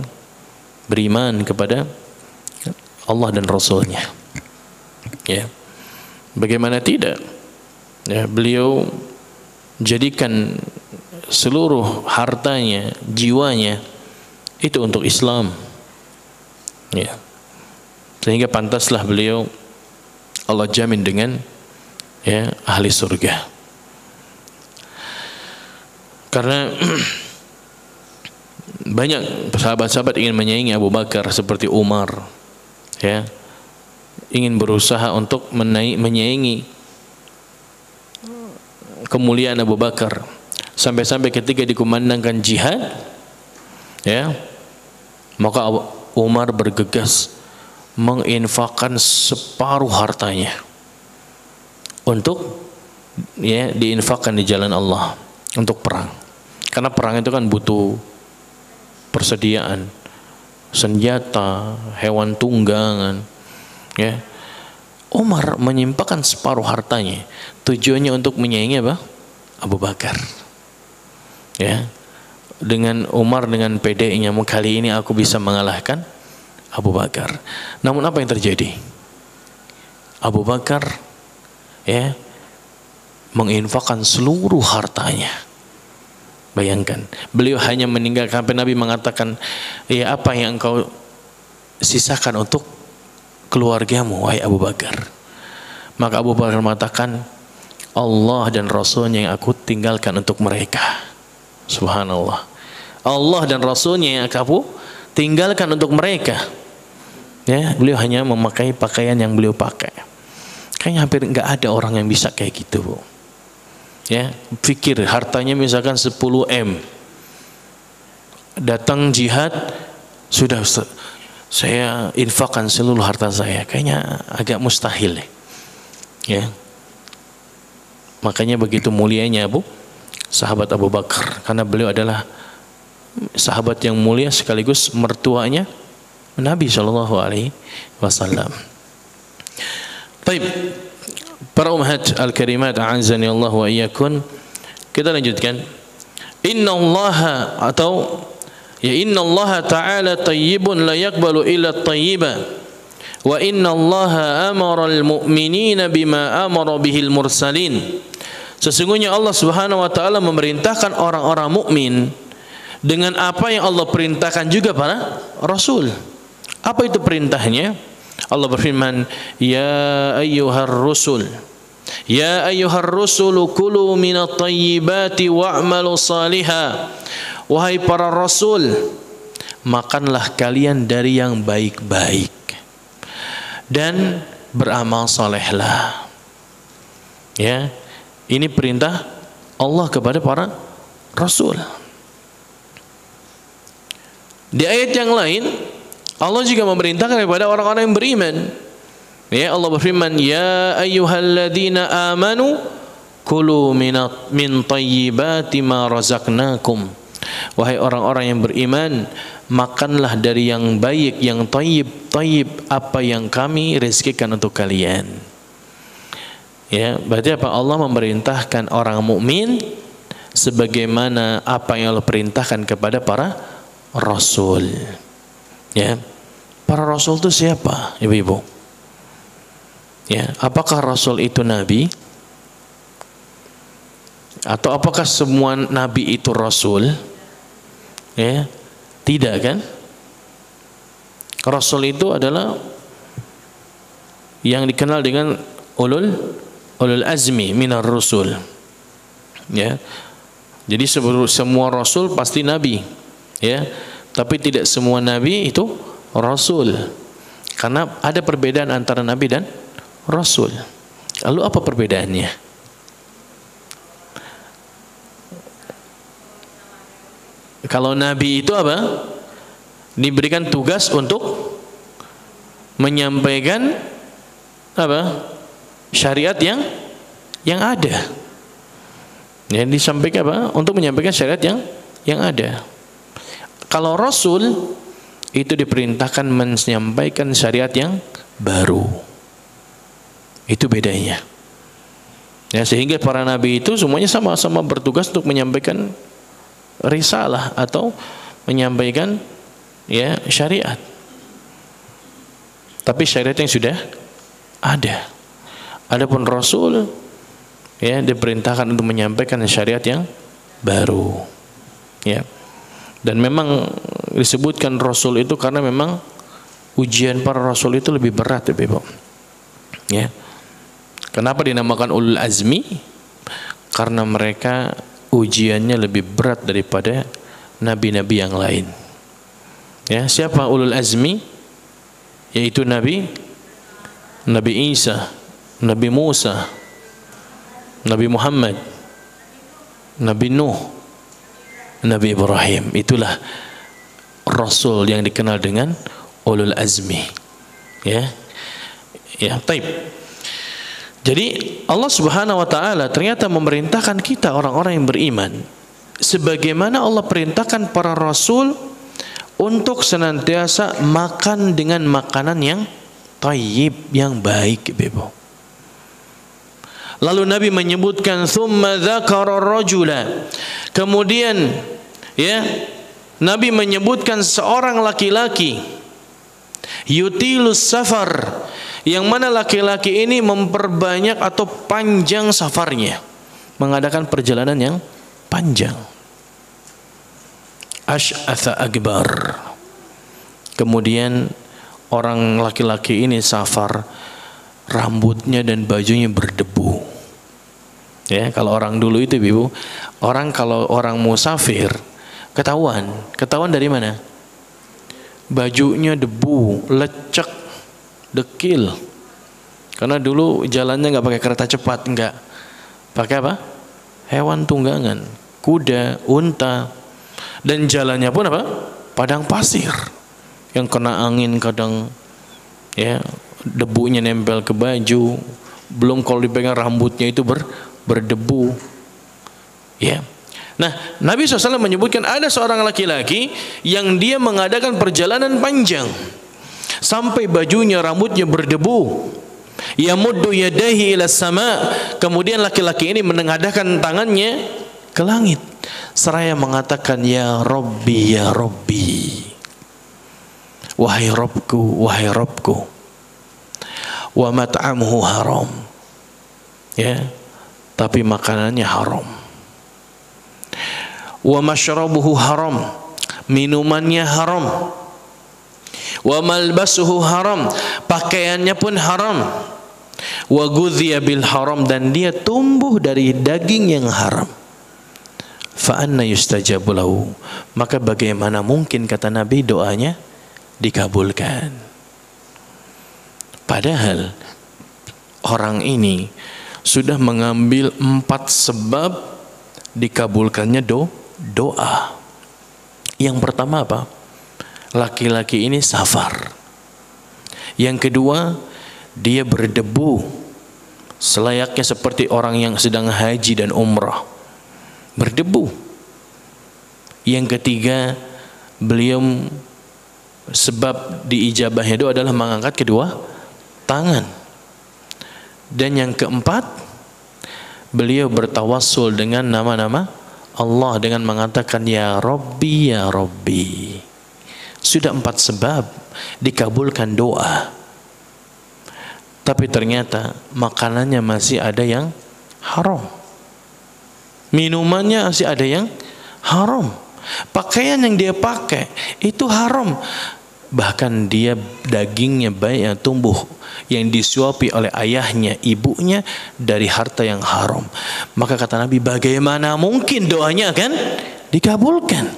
beriman kepada Allah dan Rasulnya. Ya, bagaimana tidak? Ya, beliau jadikan seluruh hartanya, jiwanya itu untuk Islam. Ya, sehingga pantaslah beliau Allah jamin dengan ya ahli surga. Karena banyak sahabat-sahabat ingin menyaingi Abu Bakar seperti Umar, ya, ingin berusaha untuk menyaingi kemuliaan Abu Bakar, sampai-sampai ketika dikumandangkan jihad, ya, maka Umar bergegas menginfakkan separuh hartanya untuk ya diinfakkan di jalan Allah untuk perang. Karena perang itu kan butuh persediaan senjata, hewan tunggangan, ya. Umar menyimpahkan separuh hartanya, tujuannya untuk menyaingi apa? Abu Bakar. Ya, dengan Umar dengan PD-nya, kali ini aku bisa mengalahkan Abu Bakar. Namun apa yang terjadi? Abu Bakar ya menginfakkan seluruh hartanya Bayangkan, beliau hanya meninggalkan, sampai Nabi mengatakan, ya apa yang engkau sisakan untuk keluargamu, wahai Abu Bakar? Maka Abu Bakar mengatakan, Allah dan Rasulnya yang aku tinggalkan untuk mereka. Subhanallah. Allah dan Rasulnya yang aku tinggalkan untuk mereka. Ya, beliau hanya memakai pakaian yang beliau pakai. Kayaknya hampir nggak ada orang yang bisa kayak gitu, Bu. Ya, pikir hartanya misalkan 10 M, datang jihad, sudah saya infakkan seluruh harta saya. Kayaknya agak mustahil, ya. Makanya begitu mulianya sahabat Abu Bakar, karena beliau adalah sahabat yang mulia sekaligus mertuanya Nabi Shallallahu Alaihi Wasallam. Baik, para ummahat al-karimat, a'azzani Allah wa iyyakum. Kita lanjutkan. Inna Allah ta'ala tayyibun la yaqbalu illa at-tayyiba. Wa inna Allah amara al-mu'minina bima amara bihil mursalin. Sesungguhnya Allah Subhanahu wa taala memerintahkan orang-orang mukmin dengan apa yang Allah perintahkan juga para rasul. Apa itu perintahnya? Allah berfirman, ya ayyuhar rusul kulu minat tayyibati wa'malu salihah. Wahai para rasul, makanlah kalian dari yang baik-baik dan beramal salehlah. Ya, ini perintah Allah kepada para rasul. Di ayat yang lain Allah juga memerintahkan kepada orang-orang yang beriman. Ya, Allah berfirman, ya ayyuhalladzina amanu kulu min tayyibati ma razaqnakum. Wahai orang-orang yang beriman, makanlah dari yang baik, yang tayyib apa yang kami rezekikan untuk kalian. Ya, berarti apa? Allah memerintahkan orang mukmin sebagaimana apa yang Allah perintahkan kepada para rasul. Ya, para rasul itu siapa, ibu-ibu? Ya, apakah rasul itu nabi? Atau apakah semua nabi itu rasul? Ya, tidak kan? Rasul itu adalah yang dikenal dengan ulul azmi minar rusul. Ya, jadi semua rasul pasti nabi. Ya, tapi tidak semua nabi itu rasul, karena ada perbedaan antara nabi dan rasul. Lalu apa perbedaannya? Kalau nabi itu apa? Diberikan tugas untuk menyampaikan apa? Syariat yang ada. Yang disampaikan apa? Untuk menyampaikan syariat yang ada. Kalau rasul itu diperintahkan menyampaikan syariat yang baru. Itu bedanya. Ya, sehingga para nabi itu semuanya sama-sama bertugas untuk menyampaikan risalah atau menyampaikan ya syariat. Tapi syariat yang sudah ada. Adapun rasul ya diperintahkan untuk menyampaikan syariat yang baru. Ya. Dan memang disebutkan rasul itu karena memang ujian para rasul itu lebih berat, Ibu. Ya. Kenapa dinamakan ulul azmi? Karena mereka ujiannya lebih berat daripada nabi-nabi yang lain. Ya, siapa ulul azmi? Yaitu Nabi Isa, Nabi Musa, Nabi Muhammad, Nabi Nuh, Nabi Ibrahim. Itulah rasul yang dikenal dengan ulul azmi. Ya. Ya, taib. Jadi Allah Subhanahu wa taala ternyata memerintahkan kita orang-orang yang beriman sebagaimana Allah perintahkan para rasul untuk senantiasa makan dengan makanan yang thayyib, yang baik, Ibu. Lalu Nabi menyebutkan tsumma dzakara rajula. Kemudian ya, Nabi menyebutkan seorang laki-laki yutilus safar, yang mana laki-laki ini memperbanyak atau panjang safarnya, mengadakan perjalanan yang panjang. Ash'atha akbar. Kemudian orang laki-laki ini safar, rambutnya dan bajunya berdebu. Ya, kalau orang dulu itu Ibu, kalau orang musafir ketahuan dari mana? Bajunya debu, lecek, dekil. Karena dulu jalannya nggak pakai kereta cepat, nggak. Pakai apa? Hewan tunggangan, kuda, unta. Dan jalannya pun apa? Padang pasir. Yang kena angin kadang ya debunya nempel ke baju. Belum kalau dipegang rambutnya itu berdebu. Ya. Nah, Nabi SAW menyebutkan ada seorang laki-laki yang dia mengadakan perjalanan panjang sampai bajunya, rambutnya berdebu. Yamuddu yadayhi ila sama. Kemudian laki-laki ini menengadahkan tangannya ke langit seraya mengatakan, ya Rabbi, ya Rabbi, wahai Rabbku, wahai Rabbku, wa mat'amuhu haram, ya, tapi makanannya haram, wa mashrabuhu haram, minumannya haram, wa malbasuhu haram, pakaiannya pun haram, wa ghudhiya bil haram, dan dia tumbuh dari daging yang haram. Fa anna yustajabu lahu, maka bagaimana mungkin, kata Nabi, doanya dikabulkan? Padahal orang ini sudah mengambil 4 sebab dikabulkannya doa. Yang pertama apa? Laki-laki ini safar. Yang kedua, dia berdebu selayaknya seperti orang yang sedang haji dan umrah, berdebu. Yang ketiga, beliau sebab diijabahnya doa adalah mengangkat kedua tangan. Dan yang keempat, beliau bertawassul dengan nama-nama Allah dengan mengatakan ya Rabbi, ya Rabbi. Sudah 4 sebab dikabulkan doa. Tapi ternyata makanannya masih ada yang haram, minumannya masih ada yang haram, pakaian yang dia pakai itu haram, bahkan dia dagingnya baik yang tumbuh yang disuapi oleh ayahnya, ibunya dari harta yang haram. Maka kata Nabi, bagaimana mungkin doanya akan dikabulkan?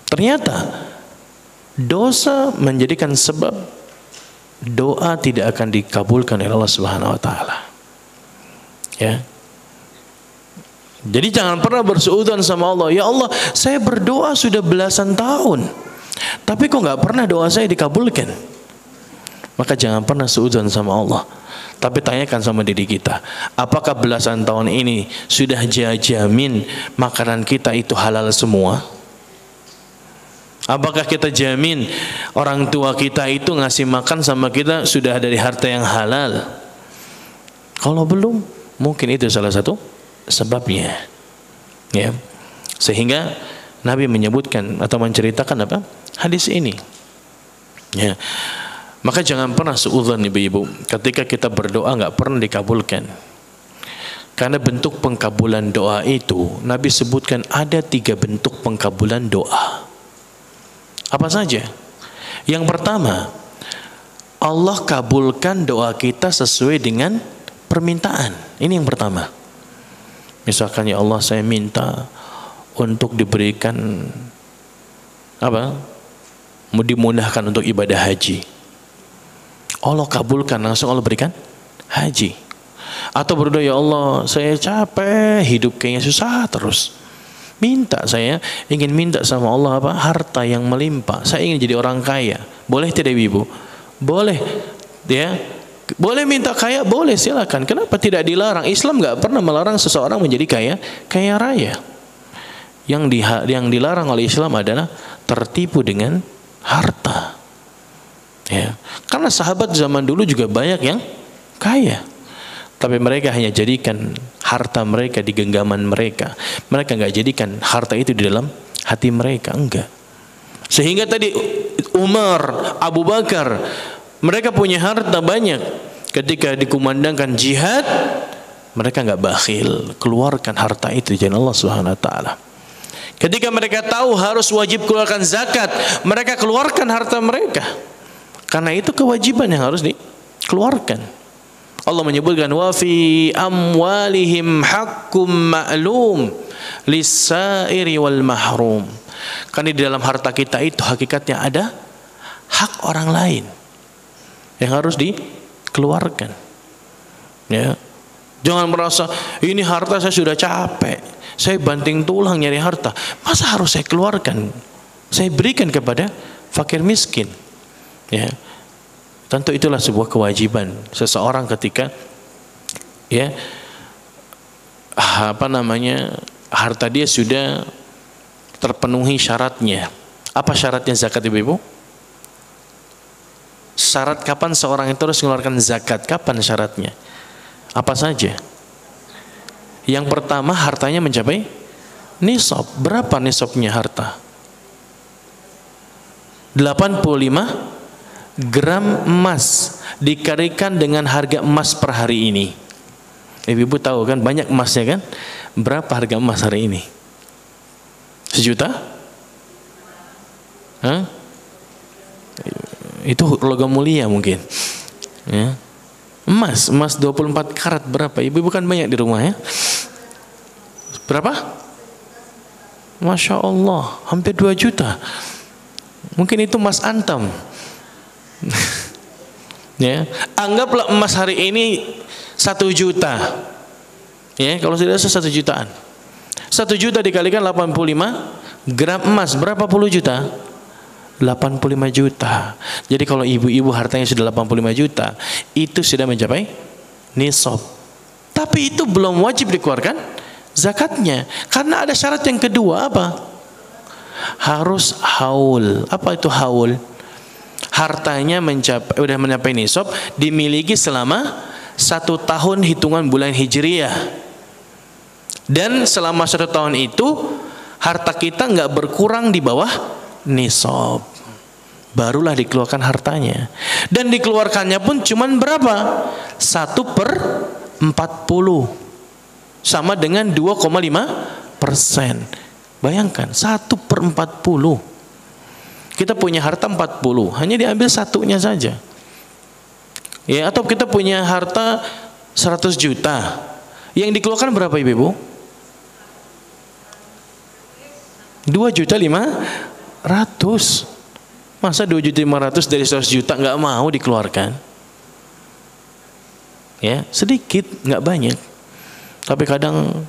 Ternyata dosa menjadikan sebab doa tidak akan dikabulkan oleh Allah Subhanahu wa taala. Ya. Jadi jangan pernah bersuudzon sama Allah, ya Allah, saya berdoa sudah belasan tahun, tapi kok nggak pernah doa saya dikabulkan. Maka jangan pernah suudzon sama Allah. Tapi tanyakan sama diri kita, apakah belasan tahun ini sudah jamin makanan kita itu halal semua? Apakah kita jamin orang tua kita itu ngasih makan sama kita sudah dari harta yang halal? Kalau belum, mungkin itu salah satu sebabnya. Ya. Sehingga Nabi menyebutkan atau menceritakan apa? Hadis ini. Ya. Maka jangan pernah suudzon ibu-ibu ketika kita berdoa nggak pernah dikabulkan. Karena bentuk pengkabulan doa itu Nabi sebutkan ada 3 bentuk pengkabulan doa. Apa saja? Yang pertama, Allah kabulkan doa kita sesuai dengan permintaan. Ini yang pertama. Misalkan, ya Allah, saya minta untuk diberikan apa? Dimudahkan untuk ibadah haji. Allah kabulkan, langsung Allah berikan haji. Atau berdoa, ya Allah, saya capek, hidup kayaknya susah terus. Saya ingin minta sama Allah apa? Harta yang melimpah. Saya ingin jadi orang kaya. Boleh tidak ibu? Boleh. Ya, boleh minta kaya, boleh, silakan. Kenapa tidak dilarang? Islam nggak pernah melarang seseorang menjadi kaya raya. Yang dilarang oleh Islam adalah tertipu dengan harta. Ya, karena sahabat zaman dulu juga banyak yang kaya. Tapi mereka hanya jadikan harta mereka di genggaman mereka. Mereka nggak jadikan harta itu di dalam hati mereka, enggak. Sehingga tadi Umar, Abu Bakar, mereka punya harta banyak. Ketika dikumandangkan jihad, mereka nggak bakhil, keluarkan harta itu di jalan Allah Subhanahu wa taala. Ketika mereka tahu harus wajib keluarkan zakat, mereka keluarkan harta mereka. Karena itu kewajiban yang harus dikeluarkan. Allah menyebutkan wa fi amwalihim haqqum ma'lum lis-sa'iri wal mahrum. Karena di dalam harta kita itu hakikatnya ada hak orang lain yang harus dikeluarkan. Ya. Jangan merasa ini harta saya sudah capek, saya banting tulang nyari harta, masa harus saya keluarkan? Saya berikan kepada fakir miskin. Ya, tentu itulah sebuah kewajiban seseorang ketika ya harta dia sudah terpenuhi syaratnya. Apa syaratnya zakat, ibu-ibu? Syarat kapan seorang itu harus mengeluarkan zakat? Kapan syaratnya? Apa saja? Yang pertama, hartanya mencapai nisab. Berapa nisabnya harta? 85 gram emas dikalikan dengan harga emas per hari ini. Ibu tahu kan banyak emasnya kan? Berapa harga emas hari ini? 1 juta? Hah? Itu logam mulia mungkin. Ya. Emas 24 karat berapa? Ibu kan banyak di rumah ya. Berapa? Masya Allah, hampir 2 juta. Mungkin itu emas antam. Ya, anggaplah emas hari ini 1 juta. Ya, kalau sudah 1 jutaan. 1 juta dikalikan 85 gram emas berapa puluh juta? 85 juta. Jadi kalau ibu-ibu hartanya sudah 85 juta, itu sudah mencapai nisab. Tapi itu belum wajib dikeluarkan zakatnya, karena ada syarat yang kedua. Apa? Harus haul. Apa itu haul? Hartanya sudah mencapai nisab, dimiliki selama 1 tahun hitungan bulan Hijriyah. Dan selama 1 tahun itu harta kita nggak berkurang di bawah nisab, barulah dikeluarkan hartanya. Dan dikeluarkannya pun cuman berapa? 1/40, sama dengan 2,5%. Bayangkan 1/40. Kita punya harta 40, hanya diambil satunya saja. Ya, atau kita punya harta 100 juta, yang dikeluarkan berapa ibu? 2.500.000. Masa 2.500.000 dari 100 juta nggak mau dikeluarkan? Ya, sedikit, nggak banyak. Tapi kadang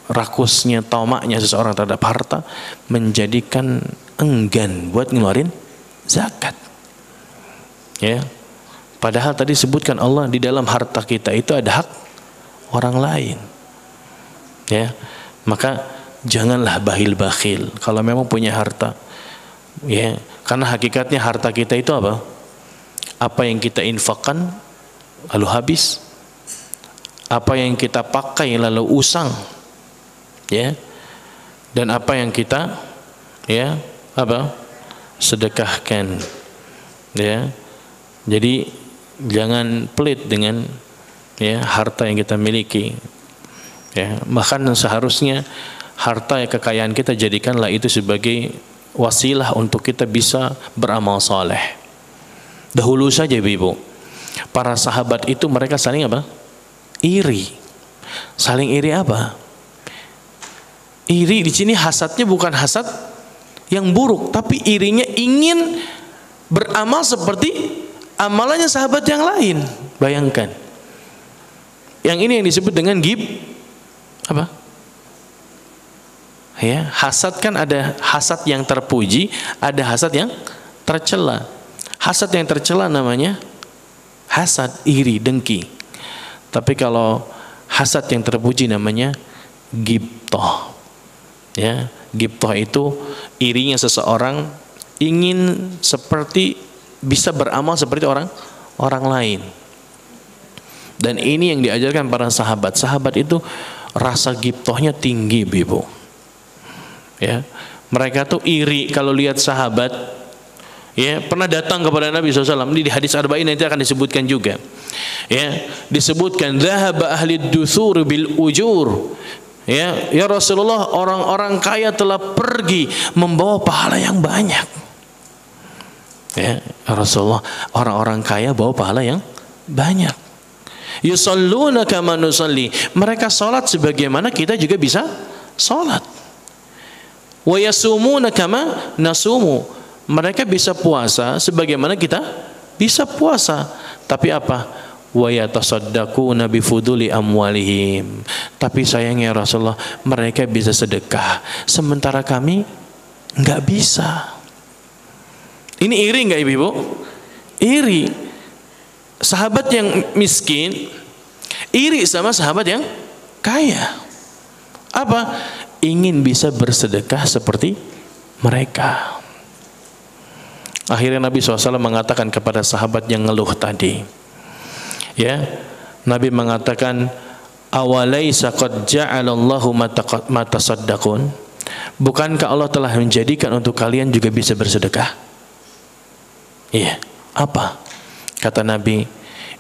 rakusnya, tamaknya seseorang terhadap harta menjadikan enggan buat ngeluarin zakat. Ya, padahal tadi sebutkan Allah di dalam harta kita itu ada hak orang lain. Ya, maka janganlah bakhil-bakhil kalau memang punya harta. Ya, karena hakikatnya harta kita itu apa? Apa yang kita infakkan lalu habis, apa yang kita pakai lalu usang, ya, dan apa yang kita sedekahkan, ya. Jadi jangan pelit dengan harta yang kita miliki, ya. Bahkan seharusnya harta kekayaan kita jadikanlah itu sebagai wasilah untuk kita bisa beramal saleh. Dahulu saja ibu, para sahabat itu mereka saling apa? Iri. Saling iri apa? Iri di sini hasadnya bukan hasad yang buruk, tapi irinya ingin beramal seperti amalannya sahabat yang lain. Bayangkan. Yang ini yang disebut dengan apa? Ya, hasad kan ada hasad yang terpuji, ada hasad yang tercela. Hasad yang tercela namanya hasad, iri, dengki. Tapi kalau hasad yang terpuji namanya ghibthah. Ya, ghibthah itu irinya seseorang ingin seperti bisa beramal seperti orang lain. Dan ini yang diajarkan para sahabat. Sahabat itu rasa ghibthahnya tinggi, Ibu. Ya, mereka tuh iri kalau lihat sahabat. Ya, pernah datang kepada Nabi SAW. Ini di hadis Arba'in nanti akan disebutkan juga. Ya, disebutkan dhahaba ahli duthur bil ujur. Ya Rasulullah, orang-orang kaya telah pergi membawa pahala yang banyak. Ya Rasulullah, orang-orang kaya bawa pahala yang banyak. Yusalluna kama nusalli, mereka salat sebagaimana kita juga bisa salat. Wa yasumuna kama nasumu, mereka bisa puasa sebagaimana kita bisa puasa. Tapi apa? Wa yatasaddaquna bi fuduli amwalihim, tapi sayangnya Rasulullah, mereka bisa sedekah sementara kami enggak bisa. Ini iri enggak Ibu? Iri. Sahabat yang miskin iri sama sahabat yang kaya. Apa? Ingin bisa bersedekah seperti mereka. Akhirnya Nabi SAW mengatakan kepada sahabat yang ngeluh tadi, ya, Nabi mengatakan, awalaisa qad ja'alallahu ma tasaddaqun, bukankah Allah telah menjadikan untuk kalian juga bisa bersedekah? Iya. Apa? Kata Nabi,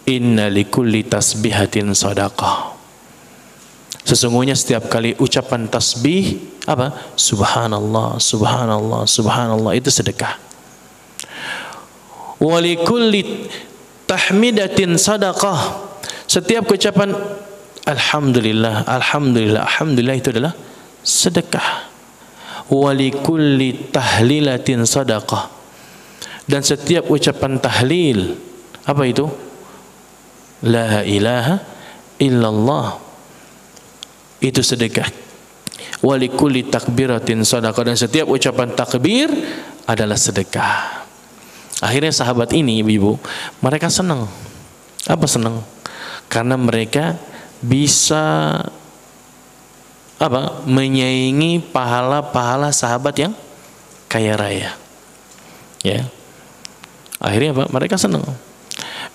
inna likulli tasbihatin sadaqah, sesungguhnya setiap kali ucapan tasbih apa? Subhanallah, subhanallah, subhanallah, itu sedekah. Wa likulli tahmidatin sadaqah, setiap ucapan alhamdulillah, alhamdulillah, alhamdulillah, itu adalah sedekah. Wa likulli tahlilatin sadaqah, dan setiap ucapan tahlil, apa itu? La ilaha illallah, itu sedekah. Wa likulli takbiratin sadaqah, dan setiap ucapan takbir adalah sedekah. Akhirnya sahabat ini Ibu, mereka senang. Apa senang? Karena mereka bisa apa? Menyaingi pahala-pahala sahabat yang kaya raya. Ya. Akhirnya apa? Mereka senang.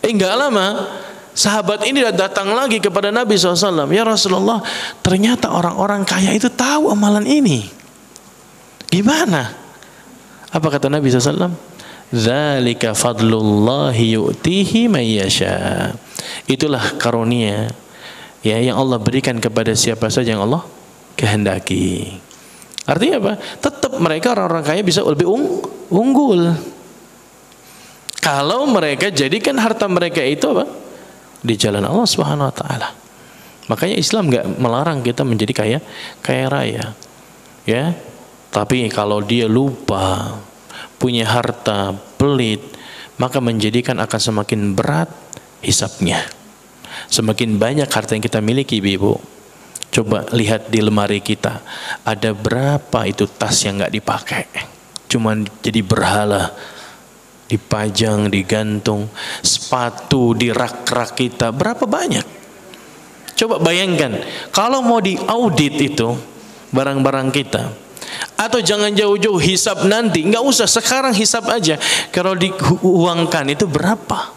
Enggak lama sahabat ini datang lagi kepada Nabi SAW. Ya Rasulullah, ternyata orang-orang kaya itu tahu amalan ini. Gimana? Apa kata Nabi SAW? Dzalika fadlullahi yu'tihi man yasha. Itulah karunia ya yang Allah berikan kepada siapa saja yang Allah kehendaki. Artinya apa? Tetap mereka orang-orang kaya bisa lebih unggul. Kalau mereka jadikan harta mereka itu apa? Di jalan Allah Subhanahu wa taala. Makanya Islam enggak melarang kita menjadi kaya raya. Ya. Tapi kalau dia lupa, punya harta, pelit, maka menjadikan akan semakin berat hisabnya. Semakin banyak harta yang kita miliki, Ibu. Coba lihat di lemari kita, ada berapa itu tas yang enggak dipakai, cuman jadi berhala, dipajang, digantung. Sepatu di rak-rak kita, berapa banyak? Coba bayangkan, kalau mau diaudit itu barang-barang kita, atau jangan jauh-jauh hisab nanti, nggak usah sekarang hisab aja. Kalau diuangkan itu berapa?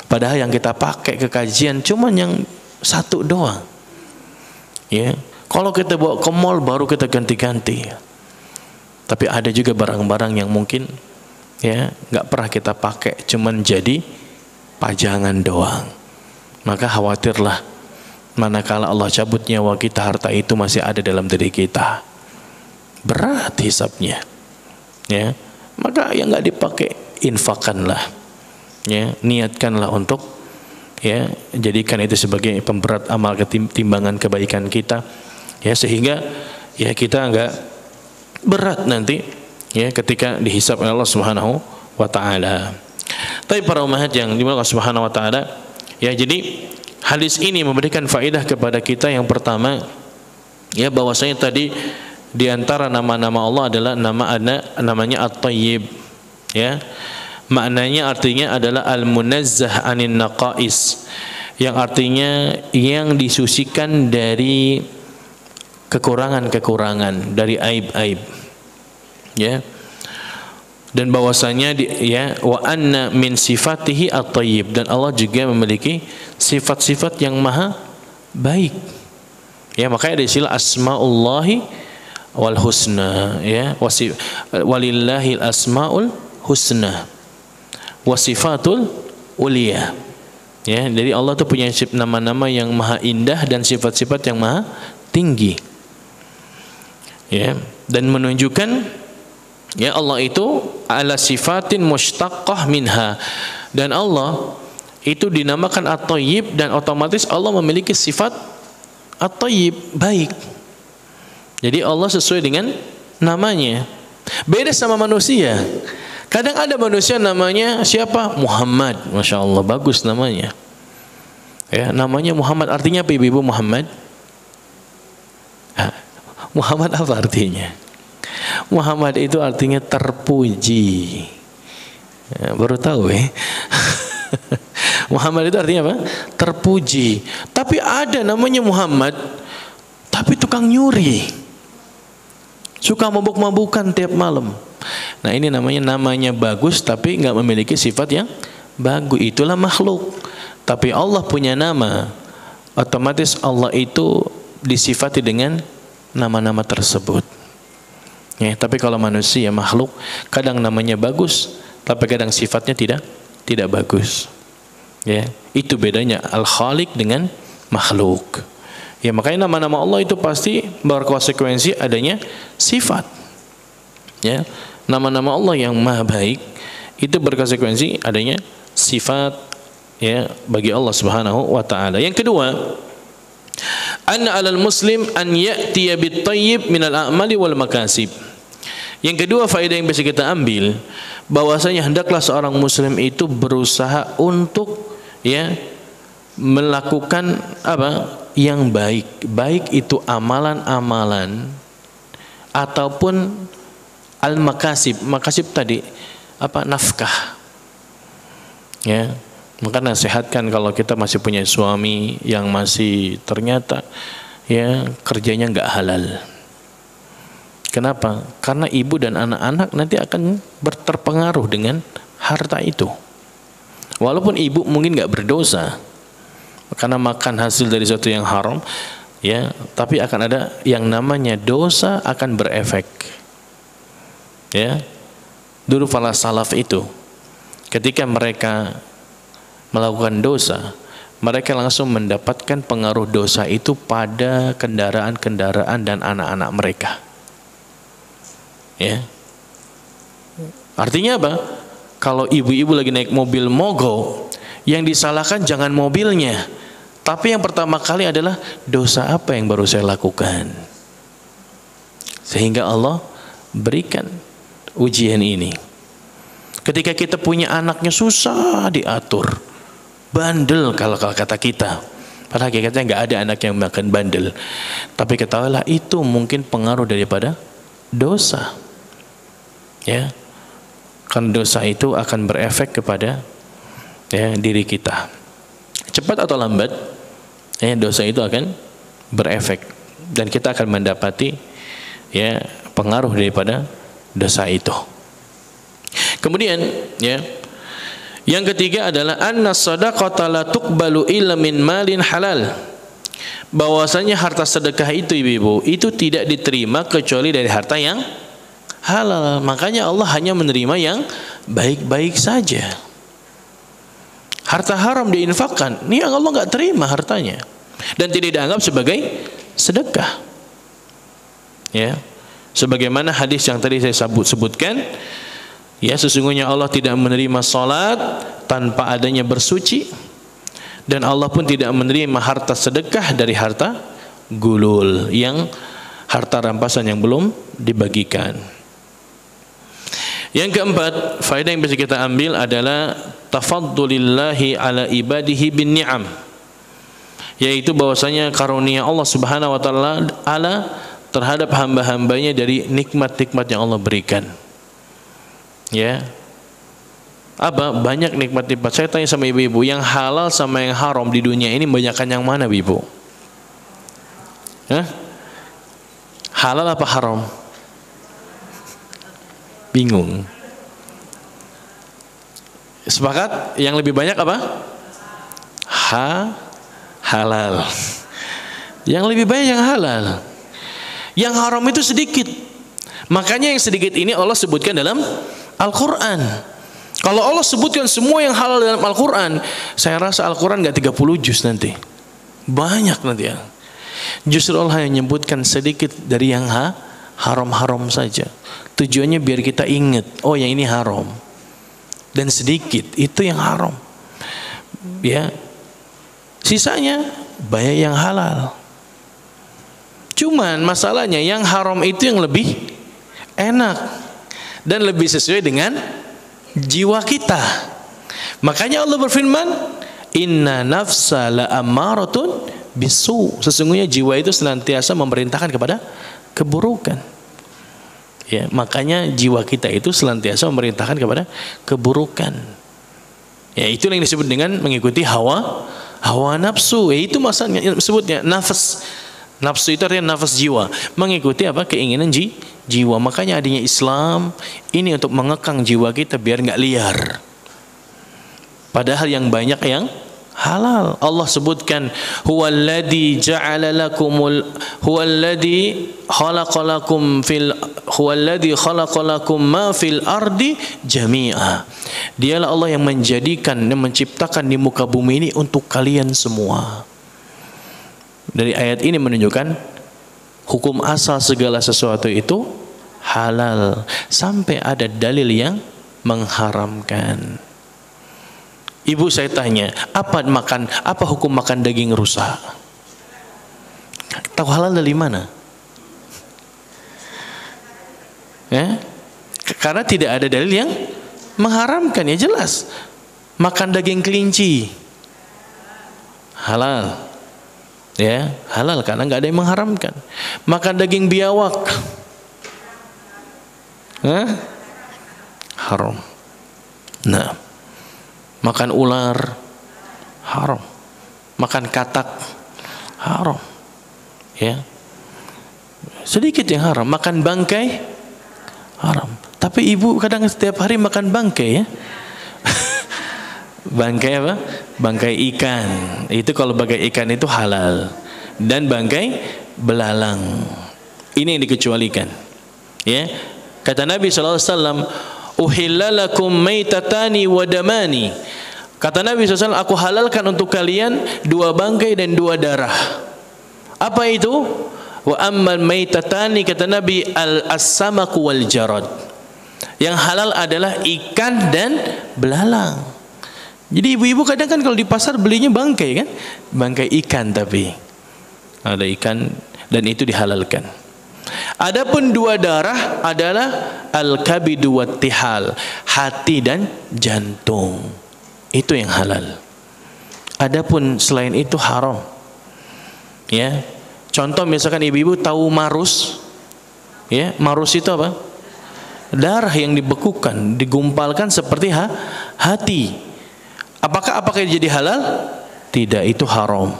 Padahal yang kita pakai ke kajian cuman yang satu doang. Ya, kalau kita bawa ke mall baru kita ganti-ganti. Tapi ada juga barang-barang yang mungkin ya nggak pernah kita pakai, cuman jadi pajangan doang. Maka khawatirlah manakala Allah cabut nyawa kita, harta itu masih ada dalam diri kita. Berat hisabnya, ya. Maka yang nggak dipakai infakkanlah, ya, niatkanlah untuk ya jadikan itu sebagai pemberat amal timbangan kebaikan kita, ya, sehingga ya kita nggak berat nanti ya ketika dihisab oleh Allah Subhanahu wa taala. Tapi para umat yang dimana Allah Subhanahu wa taala, ya, jadi hadis ini memberikan faedah kepada kita. Yang pertama, ya, bahwasanya tadi di antara nama-nama Allah adalah namanya At-Tayyib, ya. Maknanya artinya adalah Al-Munazzah anin naqais, yang artinya yang disucikan dari kekurangan-kekurangan, dari aib-aib, ya. Dan bahwasanya ya, wa anna min sifatihi at-tayyib, dan Allah juga memiliki sifat-sifat yang maha baik. Ya, makanya ada istilah asmaullahi wal husna, ya, walillahil asmaul husna wasifatul ulia. Ya, jadi Allah tuh punya nama-nama yang maha indah dan sifat-sifat yang maha tinggi. Ya, dan menunjukkan ya Allah itu ala sifatin mustaqqah minha, dan Allah itu dinamakan At-Thayyib, dan otomatis Allah memiliki sifat At-Thayyib, baik. Jadi Allah sesuai dengan namanya. Beda sama manusia. Kadang ada manusia namanya siapa? Muhammad. Masya Allah, bagus namanya. Ya, namanya Muhammad. Artinya apa ibu Muhammad? Muhammad apa artinya? Muhammad itu artinya terpuji. Ya, baru tahu ya. Muhammad itu artinya apa? Terpuji. Tapi ada namanya Muhammad, tapi tukang nyuri. Suka mabuk-mabukan tiap malam. Nah, ini namanya bagus tapi nggak memiliki sifat yang bagus. Itulah makhluk. Tapi Allah punya nama, otomatis Allah itu disifati dengan nama-nama tersebut. Ya, tapi kalau manusia makhluk, kadang namanya bagus, tapi kadang sifatnya tidak bagus. Ya, itu bedanya Al-Khaliq dengan makhluk. Ya, makanya nama-nama Allah itu pasti berkonsekuensi adanya sifat. Ya, nama-nama Allah yang maha baik itu berkonsekuensi adanya sifat ya bagi Allah Subhanahu wa taala. Yang kedua, anna 'alal muslim an ya'tiya bit-thayyib minal a'mali wal makasib. Yang kedua, faedah yang bisa kita ambil bahwasanya hendaklah seorang muslim itu berusaha untuk ya melakukan apa? Yang baik. Baik itu amalan-amalan ataupun al-makasib. Makasib tadi apa? Nafkah. Ya. Maka nasihatkan kalau kita masih punya suami yang masih ternyata ya kerjanya enggak halal. Kenapa? Karena ibu dan anak-anak nanti akan terpengaruh dengan harta itu. Walaupun ibu mungkin enggak berdosa karena makan hasil dari sesuatu yang haram, ya, tapi akan ada yang namanya dosa akan berefek. Ya, dulu para salaf itu ketika mereka melakukan dosa, mereka langsung mendapatkan pengaruh dosa itu pada kendaraan-kendaraan dan anak-anak mereka. Ya, artinya apa? Kalau ibu-ibu lagi naik mobil mogok, yang disalahkan jangan mobilnya, tapi yang pertama kali adalah dosa apa yang baru saya lakukan, sehingga Allah berikan ujian ini. Ketika kita punya anaknya susah diatur, bandel kalau kata kita, padahal hakikatnya nggak ada anak yang makan bandel, tapi ketahuilah itu mungkin pengaruh daripada dosa. Ya, kan dosa itu akan berefek kepada ya diri kita. Cepat atau lambat, ya dosa itu akan berefek dan kita akan mendapati ya pengaruh daripada dosa itu. Kemudian ya, yang ketiga adalah anna shadaqata la tuqbalu illa min malin halal. Bahwasanya harta sedekah itu ibu-ibu itu tidak diterima kecuali dari harta yang halal. Makanya Allah hanya menerima yang baik-baik saja. Harta haram diinfakkan, ini Allah nggak terima hartanya dan tidak dianggap sebagai sedekah. Ya, sebagaimana hadis yang tadi saya sebutkan, ya sesungguhnya Allah tidak menerima salat tanpa adanya bersuci, dan Allah pun tidak menerima harta sedekah dari harta gulul, yang harta rampasan yang belum dibagikan. Yang keempat, faedah yang bisa kita ambil adalah tafaddulillahi ala ibadihi bin ni'am, yaitu bahwasanya karunia Allah Subhanahu wa taala terhadap hamba-hambanya dari nikmat-nikmat yang Allah berikan. Ya, apa banyak nikmat-nikmat. Saya tanya sama ibu-ibu, yang halal sama yang haram di dunia ini banyakkan yang mana, ibu? Hah? Halal apa haram? Bingung. Sepakat? Yang lebih banyak apa? Halal. Yang lebih banyak yang halal. Yang haram itu sedikit. Makanya yang sedikit ini Allah sebutkan dalam Al-Quran. Kalau Allah sebutkan semua yang halal dalam Al-Quran, saya rasa Al-Quran gak 30 juz nanti. Banyak nanti ya. Justru Allah yang menyebutkan sedikit dari yang haram-haram saja. Tujuannya biar kita ingat, oh yang ini haram. Dan sedikit itu yang haram. Ya. Sisanya banyak yang halal. Cuman masalahnya yang haram itu yang lebih enak dan lebih sesuai dengan jiwa kita. Makanya Allah berfirman, inna nafsa la ammaratun bisu. Sesungguhnya jiwa itu senantiasa memerintahkan kepada keburukan. Ya, makanya jiwa kita itu senantiasa memerintahkan kepada keburukan. Ya, itu yang disebut dengan mengikuti hawa nafsu. Ya, itu masalahnya sebutnya nafas. Nafsu itu artinya nafas jiwa, mengikuti apa? Keinginan jiwa. Makanya adanya Islam ini untuk mengekang jiwa kita biar nggak liar. Padahal yang banyak yang halal. Allah sebutkan huwallazi khalaqalakum ma fil ardi jami'a. Dialah Allah yang menjadikan dan menciptakan di muka bumi ini untuk kalian semua. Dari ayat ini menunjukkan hukum asal segala sesuatu itu halal sampai ada dalil yang mengharamkan. Ibu saya tanya, apa hukum makan daging rusa? Tahu halal dari mana? Ya? Karena tidak ada dalil yang mengharamkan, ya jelas. Makan daging kelinci halal, ya halal karena nggak ada yang mengharamkan. Makan daging biawak, haram. Nah, makan ular haram, makan katak haram, ya sedikit yang haram. Makan bangkai haram. Tapi ibu kadang setiap hari makan bangkai, ya. Bangkai apa? Bangkai ikan. Itu kalau bangkai ikan itu halal. Dan bangkai belalang ini yang dikecualikan, ya. Kata Nabi SAW, uhillalakum maitatani wa damani. Kata Nabi SAW, aku halalkan untuk kalian 2 bangkai dan 2 darah. Apa itu? Wa amman maitatani, kata Nabi, al-as-samaku wal jarad. Yang halal adalah ikan dan belalang. Jadi ibu-ibu kadang kan kalau di pasar belinya bangkai, kan? Bangkai ikan, tapi ada ikan dan itu dihalalkan. Adapun 2 darah adalah al-kabidu wat tihal, hati dan jantung. Itu yang halal. Adapun selain itu haram. Ya. Contoh misalkan ibu-ibu tahu marus. Ya, marus itu apa? Darah yang dibekukan, digumpalkan seperti hati. Apakah jadi halal? Tidak, itu haram.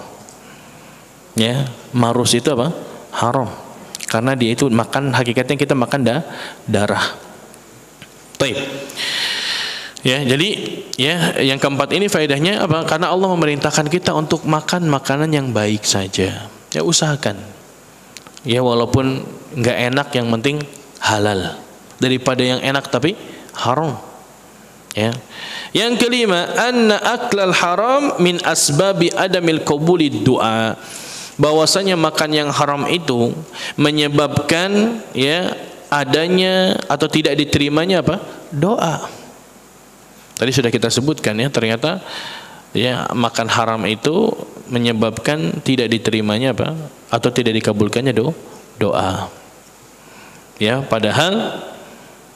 Ya, marus itu apa? Haram. Karena dia itu makan, hakikatnya kita makan darah. Baik. Ya, jadi ya yang keempat ini faedahnya apa? Karena Allah memerintahkan kita untuk makan makanan yang baik saja. Ya usahakan. Ya walaupun nggak enak, yang penting halal. Daripada yang enak tapi haram. Ya. Yang kelima, anna aklal haram min asbabi adamil qabulid du'a. Bahwasanya makan yang haram itu menyebabkan ya adanya atau tidak diterimanya apa? Doa. Tadi sudah kita sebutkan, ya, ternyata ya makan haram itu menyebabkan tidak diterimanya apa? Atau tidak dikabulkannya doa. Ya, padahal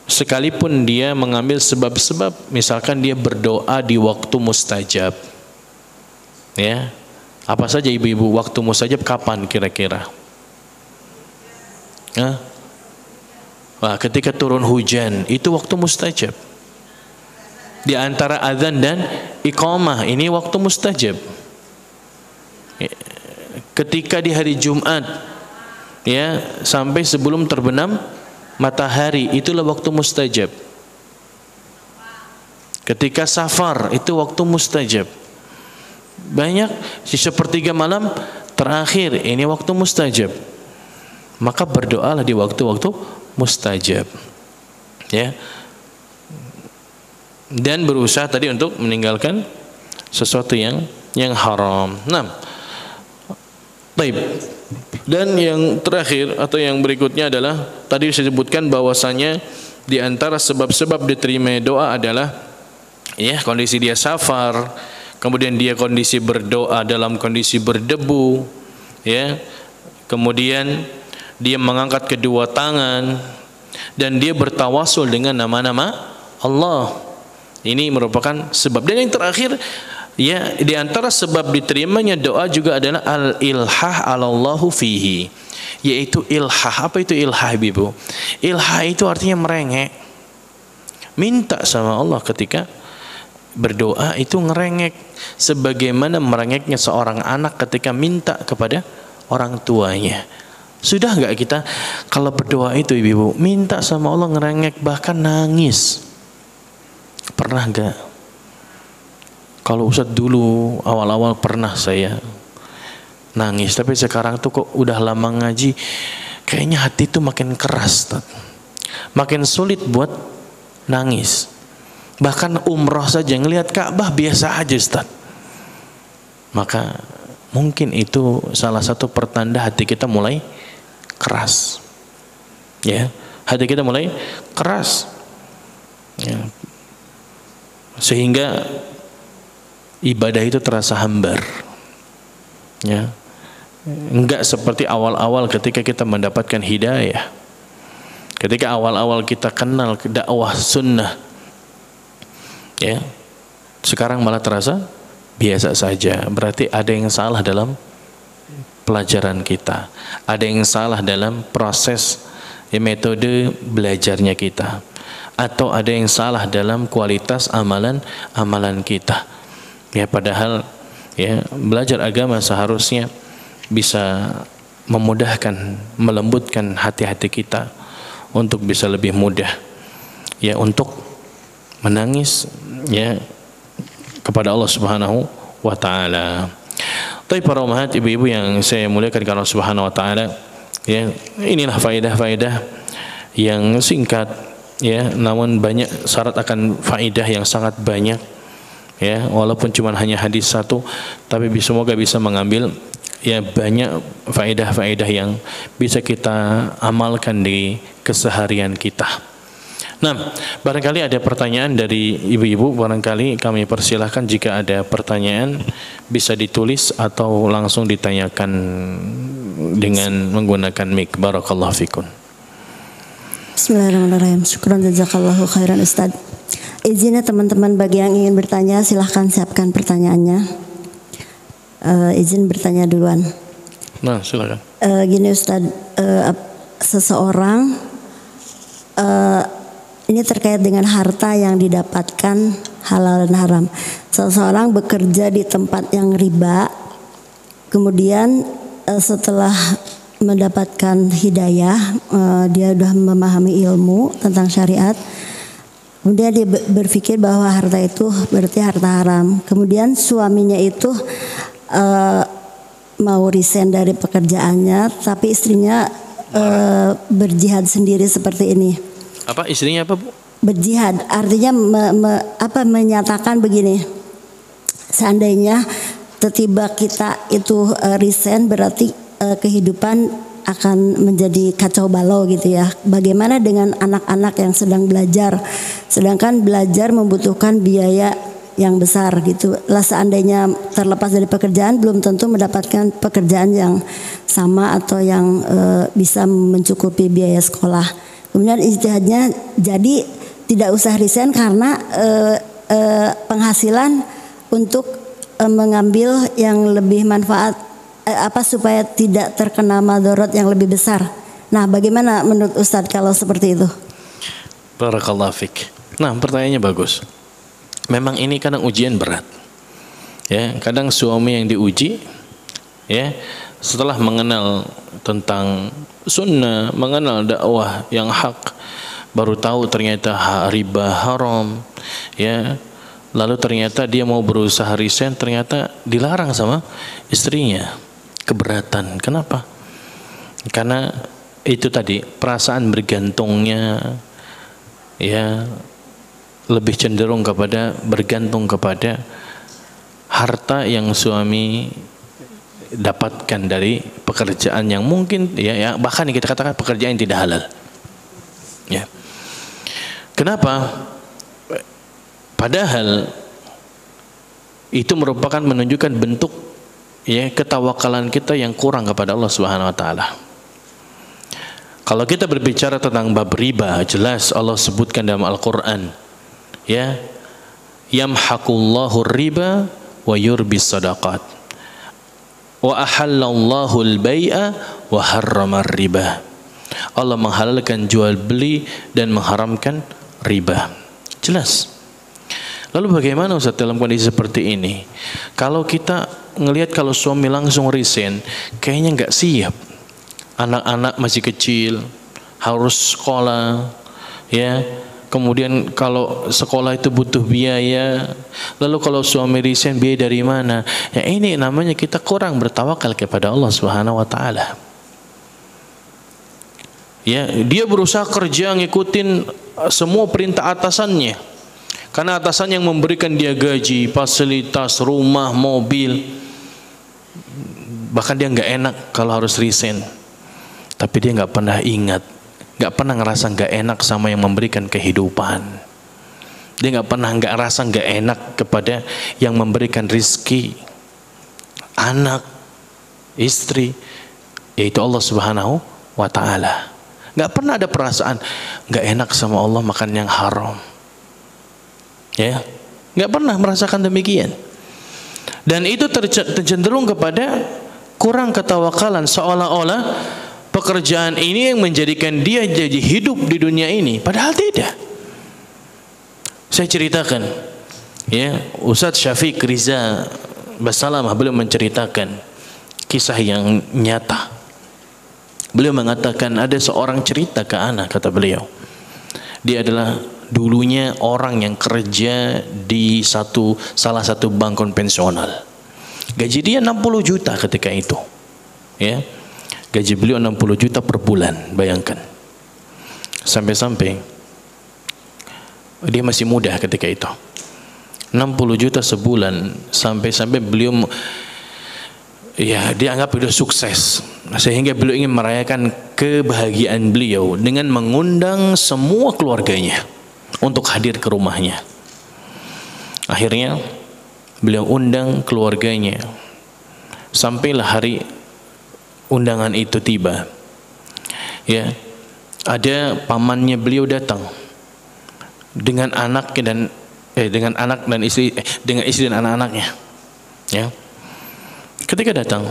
sekalipun dia mengambil sebab-sebab, misalkan dia berdoa di waktu mustajab. Ya. Apa saja ibu-ibu waktu mustajab kapan kira-kira? Wah, ketika turun hujan itu waktu mustajab. Di antara azan dan iqamah ini waktu mustajab. Ketika di hari Jumat, ya, sampai sebelum terbenam matahari, itulah waktu mustajab. Ketika safar itu waktu mustajab. Banyak di sepertiga malam terakhir ini waktu mustajab. Maka berdoalah di waktu-waktu mustajab, ya. Dan berusaha tadi untuk meninggalkan sesuatu yang haram. Nah, baik. Dan yang terakhir atau yang berikutnya adalah tadi saya sebutkan bahwasanya di antara sebab-sebab diterima doa adalah ya kondisi dia safar, kemudian dia kondisi berdoa dalam kondisi berdebu, ya. Kemudian dia mengangkat kedua tangan dan dia bertawasul dengan nama-nama Allah. Ini merupakan sebab. Dan yang terakhir ya, di antara sebab diterimanya doa juga adalah al-ilhah 'alallahu fihi, yaitu ilhah. Apa itu ilhah, Ibu? Ilhah itu artinya merengek. Minta sama Allah ketika berdoa itu ngerengek, sebagaimana merengeknya seorang anak ketika minta kepada orang tuanya. Sudah enggak kita kalau berdoa itu, Ibu, minta sama Allah ngerengek bahkan nangis? Pernah enggak? Kalau Ustadz dulu awal-awal pernah saya nangis, tapi sekarang tuh kok udah lama ngaji, kayaknya hati tuh makin keras, Ustadz. Makin sulit buat nangis. Bahkan umroh saja ngelihat Ka'bah biasa aja, Ustadz. Maka mungkin itu salah satu pertanda hati kita mulai keras. Ya, hati kita mulai keras. Ya. Sehingga ibadah itu terasa hambar, ya, enggak seperti awal-awal ketika kita mendapatkan hidayah, ketika awal-awal kita kenal dakwah sunnah, ya, sekarang malah terasa biasa saja. Berarti ada yang salah dalam pelajaran kita, ada yang salah dalam proses ya, metode belajarnya kita, atau ada yang salah dalam kualitas amalan kita. Ya, padahal ya belajar agama seharusnya bisa memudahkan, melembutkan hati-hati kita untuk bisa lebih mudah ya untuk menangis ya kepada Allah Subhanahu wa taala. Tapi para ummahat, ibu-ibu yang saya muliakan karena Allah Subhanahu wa taala, ya, inilah faedah-faedah yang singkat ya, namun banyak syarat akan faedah yang sangat banyak. Ya, walaupun cuma hanya hadis satu, tapi semoga bisa mengambil ya banyak faedah-faedah yang bisa kita amalkan di keseharian kita. Nah, barangkali ada pertanyaan dari ibu-ibu, barangkali kami persilahkan jika ada pertanyaan bisa ditulis atau langsung ditanyakan dengan menggunakan mic. Barakallahu fikum. Bismillahirrahmanirrahim. Syukran jazakallahu khairan Ustaz. Izinnya teman-teman bagi yang ingin bertanya silahkan siapkan pertanyaannya. Izin bertanya duluan. Nah, silakan. Gini Ustaz, seseorang ini terkait dengan harta yang didapatkan halal dan haram. Seseorang bekerja di tempat yang riba, kemudian setelah mendapatkan hidayah, dia sudah memahami ilmu tentang syariat. Kemudian dia berpikir bahwa harta itu berarti harta haram. Kemudian suaminya itu mau resign dari pekerjaannya, tapi istrinya berjihad sendiri seperti ini. Apa istrinya apa, Bu? Berjihad artinya menyatakan begini. Seandainya tiba kita itu resign, berarti kehidupan akan menjadi kacau balau gitu ya. Bagaimana dengan anak-anak yang sedang belajar, sedangkan belajar membutuhkan biaya yang besar gitu. Lah seandainya terlepas dari pekerjaan, belum tentu mendapatkan pekerjaan yang sama atau yang bisa mencukupi biaya sekolah. Kemudian ijtihadnya jadi tidak usah resign karena penghasilan untuk mengambil yang lebih manfaat, supaya tidak terkena madorot yang lebih besar. Nah, bagaimana menurut Ustadz kalau seperti itu? Barakallahu fik. Nah, pertanyaannya bagus. Memang ini kadang ujian berat. Ya, kadang suami yang diuji, ya, setelah mengenal tentang sunnah, mengenal dakwah yang hak, baru tahu ternyata riba haram, ya. Lalu ternyata dia mau berusaha resign, ternyata dilarang sama istrinya. Keberatan. Kenapa? Karena itu tadi perasaan bergantungnya ya lebih cenderung kepada bergantung kepada harta yang suami dapatkan dari pekerjaan yang mungkin ya bahkan kita katakan pekerjaan yang tidak halal. Ya. Kenapa? Padahal itu merupakan menunjukkan bentuk ya ketawakalan kita yang kurang kepada Allah Subhanahu wa taala. Kalau kita berbicara tentang bab riba, jelas Allah sebutkan dalam Al-Qur'an ya, yamhaqullahu riba wa yurbis sadaqat wa ahallallahu al-bai'a wa harrama riba. Allah menghalalkan jual beli dan mengharamkan riba. Jelas. Lalu bagaimana Ustaz dalam kondisi seperti ini? Kalau kita ngelihat kalau suami langsung resign, kayaknya nggak siap. Anak-anak masih kecil, harus sekolah, ya. Kemudian kalau sekolah itu butuh biaya. Lalu kalau suami resign, biaya dari mana? Ya ini namanya kita kurang bertawakal kepada Allah Subhanahu wa taala. Ya, dia berusaha kerja ngikutin semua perintah atasannya. Karena atasan yang memberikan dia gaji, fasilitas, rumah, mobil. Bahkan dia nggak enak kalau harus resign. Tapi dia nggak pernah ingat, nggak pernah ngerasa nggak enak sama yang memberikan kehidupan. Dia nggak pernah ngerasa nggak enak kepada yang memberikan rizki, anak, istri, yaitu Allah Subhanahu wa taala. Nggak pernah ada perasaan nggak enak sama Allah makan yang haram. Ya, nggak pernah merasakan demikian. Dan itu tercenderung kepada kurang ketawakalan, seolah-olah pekerjaan ini yang menjadikan dia jadi hidup di dunia ini, padahal tidak. Saya ceritakan, ya, Ustadz Syafiq Riza Basalamah beliau menceritakan kisah yang nyata. Beliau mengatakan ada seorang cerita ke anak, kata beliau. Dia adalah dulunya orang yang kerja di salah satu bank konvensional. Gaji dia 60 juta ketika itu. Ya. Gaji beliau 60 juta per bulan, bayangkan. Sampai-sampai dia masih muda ketika itu. 60 juta sebulan, sampai-sampai beliau ya dianggap sudah sukses, sehingga beliau ingin merayakan kebahagiaan beliau dengan mengundang semua keluarganya untuk hadir ke rumahnya. Akhirnya beliau undang keluarganya. Sampailah hari undangan itu tiba. Ya, ada pamannya beliau datang dengan anak dan istri, dengan istri dan anak-anaknya. Ya. Ketika datang,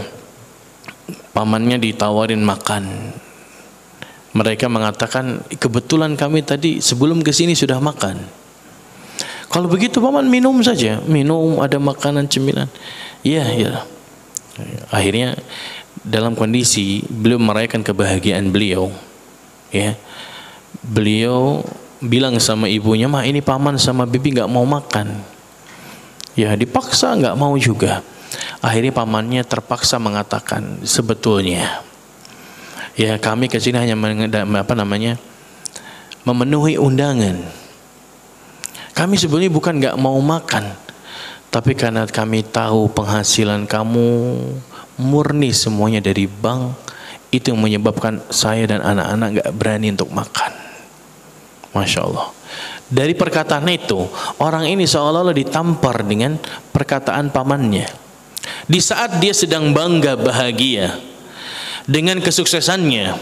pamannya ditawarin makan. Mereka mengatakan, kebetulan kami tadi sebelum ke sini sudah makan. Kalau begitu paman minum saja, minum, ada makanan cemilan. Iya, ya. Akhirnya dalam kondisi beliau merayakan kebahagiaan beliau, ya, beliau bilang sama ibunya, "Ma, ini paman sama bibi nggak mau makan." Ya, dipaksa nggak mau juga. Akhirnya pamannya terpaksa mengatakan, sebetulnya ya kami kesini hanya memenuhi undangan. Kami sebenarnya bukan nggak mau makan, tapi karena kami tahu penghasilan kamu murni semuanya dari bank, itu yang menyebabkan saya dan anak-anak nggak berani untuk makan. Masya Allah. Dari perkataan itu, orang ini seolah-olah ditampar dengan perkataan pamannya. Di saat dia sedang bangga bahagia dengan kesuksesannya,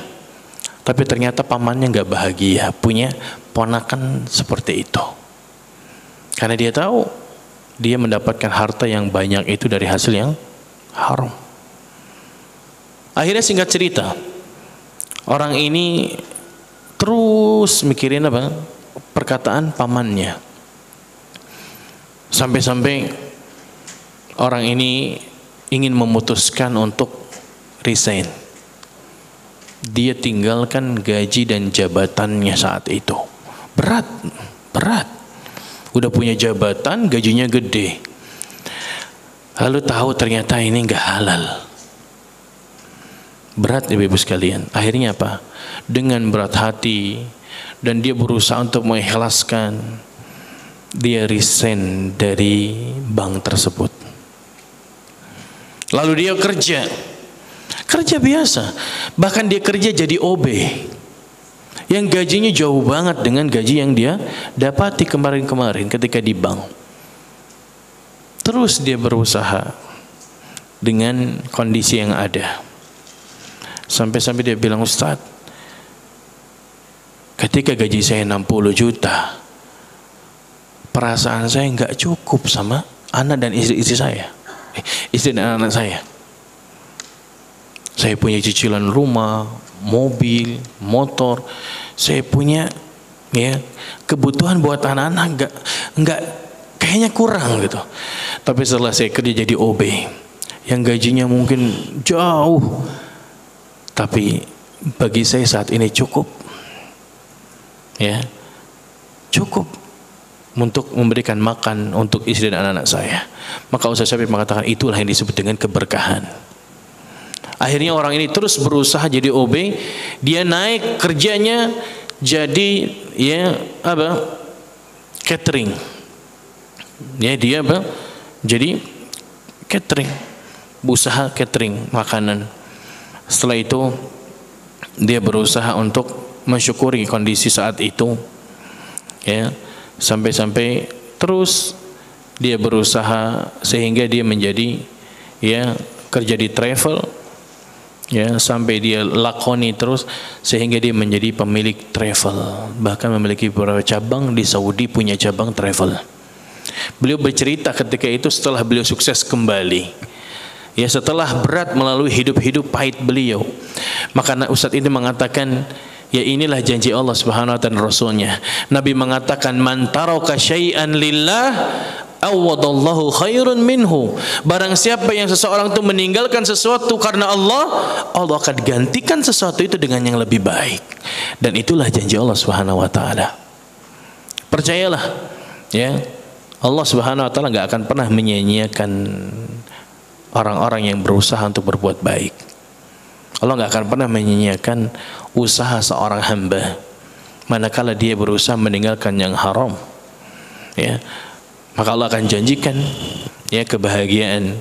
tapi ternyata pamannya nggak bahagia punya ponakan seperti itu. Karena dia tahu dia mendapatkan harta yang banyak itu dari hasil yang haram. Akhirnya singkat cerita, orang ini terus mikirin apa? Perkataan pamannya. Sampai-sampai orang ini ingin memutuskan untuk resign. Dia tinggalkan gaji dan jabatannya saat itu. Berat. Udah punya jabatan, gajinya gede. Lalu tahu ternyata ini nggak halal. Berat ibu-ibu sekalian. Akhirnya apa? Dengan berat hati dan dia berusaha untuk mengikhlaskan, dia resign dari bank tersebut. Lalu dia kerja biasa, bahkan dia kerja jadi OB yang gajinya jauh banget dengan gaji yang dia dapati kemarin-kemarin ketika di bank. Terus dia berusaha dengan kondisi yang ada, sampai-sampai dia bilang, Ustaz, ketika gaji saya 60 juta, perasaan saya nggak cukup sama anak dan istri saya, istri dan anak saya. Saya punya cicilan rumah, mobil, motor, saya punya kebutuhan buat anak-anak nggak kayaknya kurang gitu. Tapi setelah saya kerja jadi OB yang gajinya mungkin jauh, tapi bagi saya saat ini cukup, cukup untuk memberikan makan untuk istri dan anak-anak saya. Maka Ustaz Syafii mengatakan itulah yang disebut dengan keberkahan. Akhirnya orang ini terus berusaha jadi OB, dia naik kerjanya jadi catering. Dia jadi catering, usaha catering makanan. Setelah itu dia berusaha untuk mensyukuri kondisi saat itu, sampai-sampai terus dia berusaha sehingga dia menjadi kerja di travel, sampai dia lakoni terus sehingga dia menjadi pemilik travel, bahkan memiliki beberapa cabang di Saudi, punya cabang travel. Beliau bercerita ketika itu setelah beliau sukses kembali, setelah berat melalui hidup-hidup pahit beliau, maka Ustadz ini mengatakan, inilah janji Allah Subhanahu wa taala dan Rasulnya. Nabi mengatakan, man taraka syai'an lillah awadallahu khairun minhu. Barang siapa yang seseorang itu meninggalkan sesuatu karena Allah, Allah akan gantikan sesuatu itu dengan yang lebih baik. Dan itulah janji Allah Subhanahu wa taala. Percayalah, Allah Subhanahu wa taala enggak akan pernah menyia-nyiakan orang-orang yang berusaha untuk berbuat baik. Allah enggak akan pernah menyia-nyiakan usaha seorang hamba manakala dia berusaha meninggalkan yang haram. Maka Allah akan janjikan kebahagiaan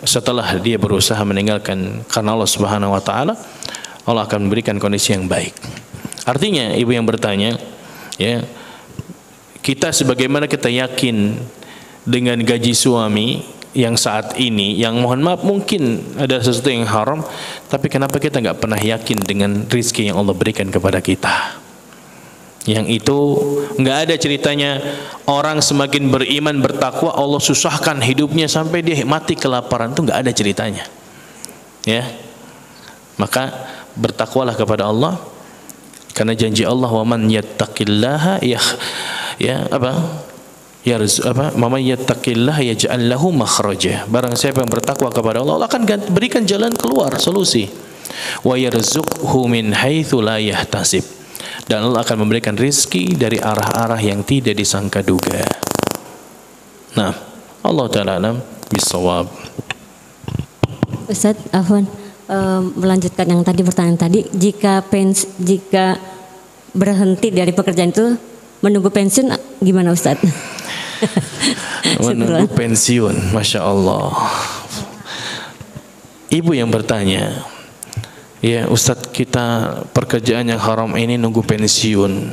setelah dia berusaha meninggalkan karena Allah Subhanahu wa taala. Allah akan memberikan kondisi yang baik. Artinya ibu yang bertanya, kita sebagaimana kita yakin dengan gaji suami yang saat ini, yang mohon maaf mungkin ada sesuatu yang haram, tapi kenapa kita nggak pernah yakin dengan rizki yang Allah berikan kepada kita? Yang itu nggak ada ceritanya orang semakin beriman bertakwa Allah susahkan hidupnya sampai dia mati kelaparan, itu nggak ada ceritanya. Maka bertakwalah kepada Allah, karena janji Allah, wa man yattaqillaha man yattaqillaha yaj'al lahu makhraja. Barang siapa yang bertakwa kepada Allah, Allah akan berikan jalan keluar, solusi. Wa yarzuqhu min haitsu la yahtasib. Dan Allah akan memberikan rizki dari arah-arah yang tidak disangka-duga. Nah, Allah Ta'ala alam bisawab. Ustaz, afwan, melanjutkan yang tadi, pertanyaan tadi, jika berhenti dari pekerjaan itu menunggu pensiun gimana Ustaz? Menunggu pensiun, Masya Allah. Ibu yang bertanya, Ustadz, kita pekerjaan yang haram ini nunggu pensiun,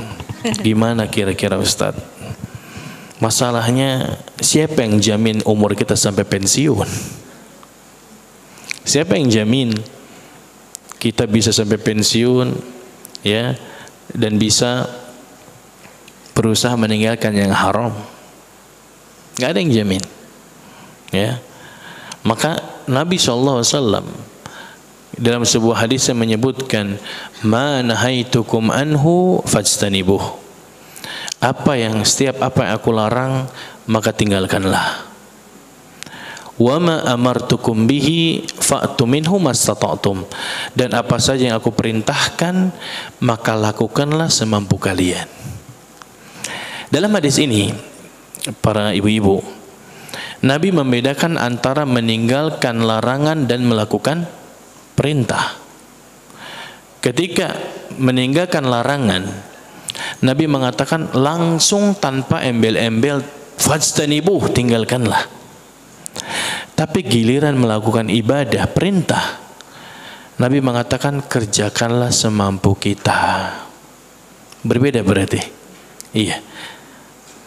gimana kira-kira Ustadz? Masalahnya, siapa yang jamin umur kita sampai pensiun? Siapa yang jamin kita bisa sampai pensiun, dan bisa berusaha meninggalkan yang haram? Gak ada yang jamin. Maka Nabi SAW dalam sebuah hadis yang menyebutkan, ma nahaitukum anhu fajtanibuh. Apa yang aku larang maka tinggalkanlah. Wa ma amartukum bihi fa'tu minhu mastata'tum. Dan apa saja yang aku perintahkan maka lakukanlah semampu kalian. Dalam hadis ini, para ibu-ibu, Nabi membedakan antara meninggalkan larangan dan melakukan perintah. Ketika meninggalkan larangan, Nabi mengatakan langsung tanpa embel-embel, fajtanibuh, tinggalkanlah. Tapi giliran melakukan ibadah, perintah, Nabi mengatakan kerjakanlah semampu kita. Berbeda berarti. Iya.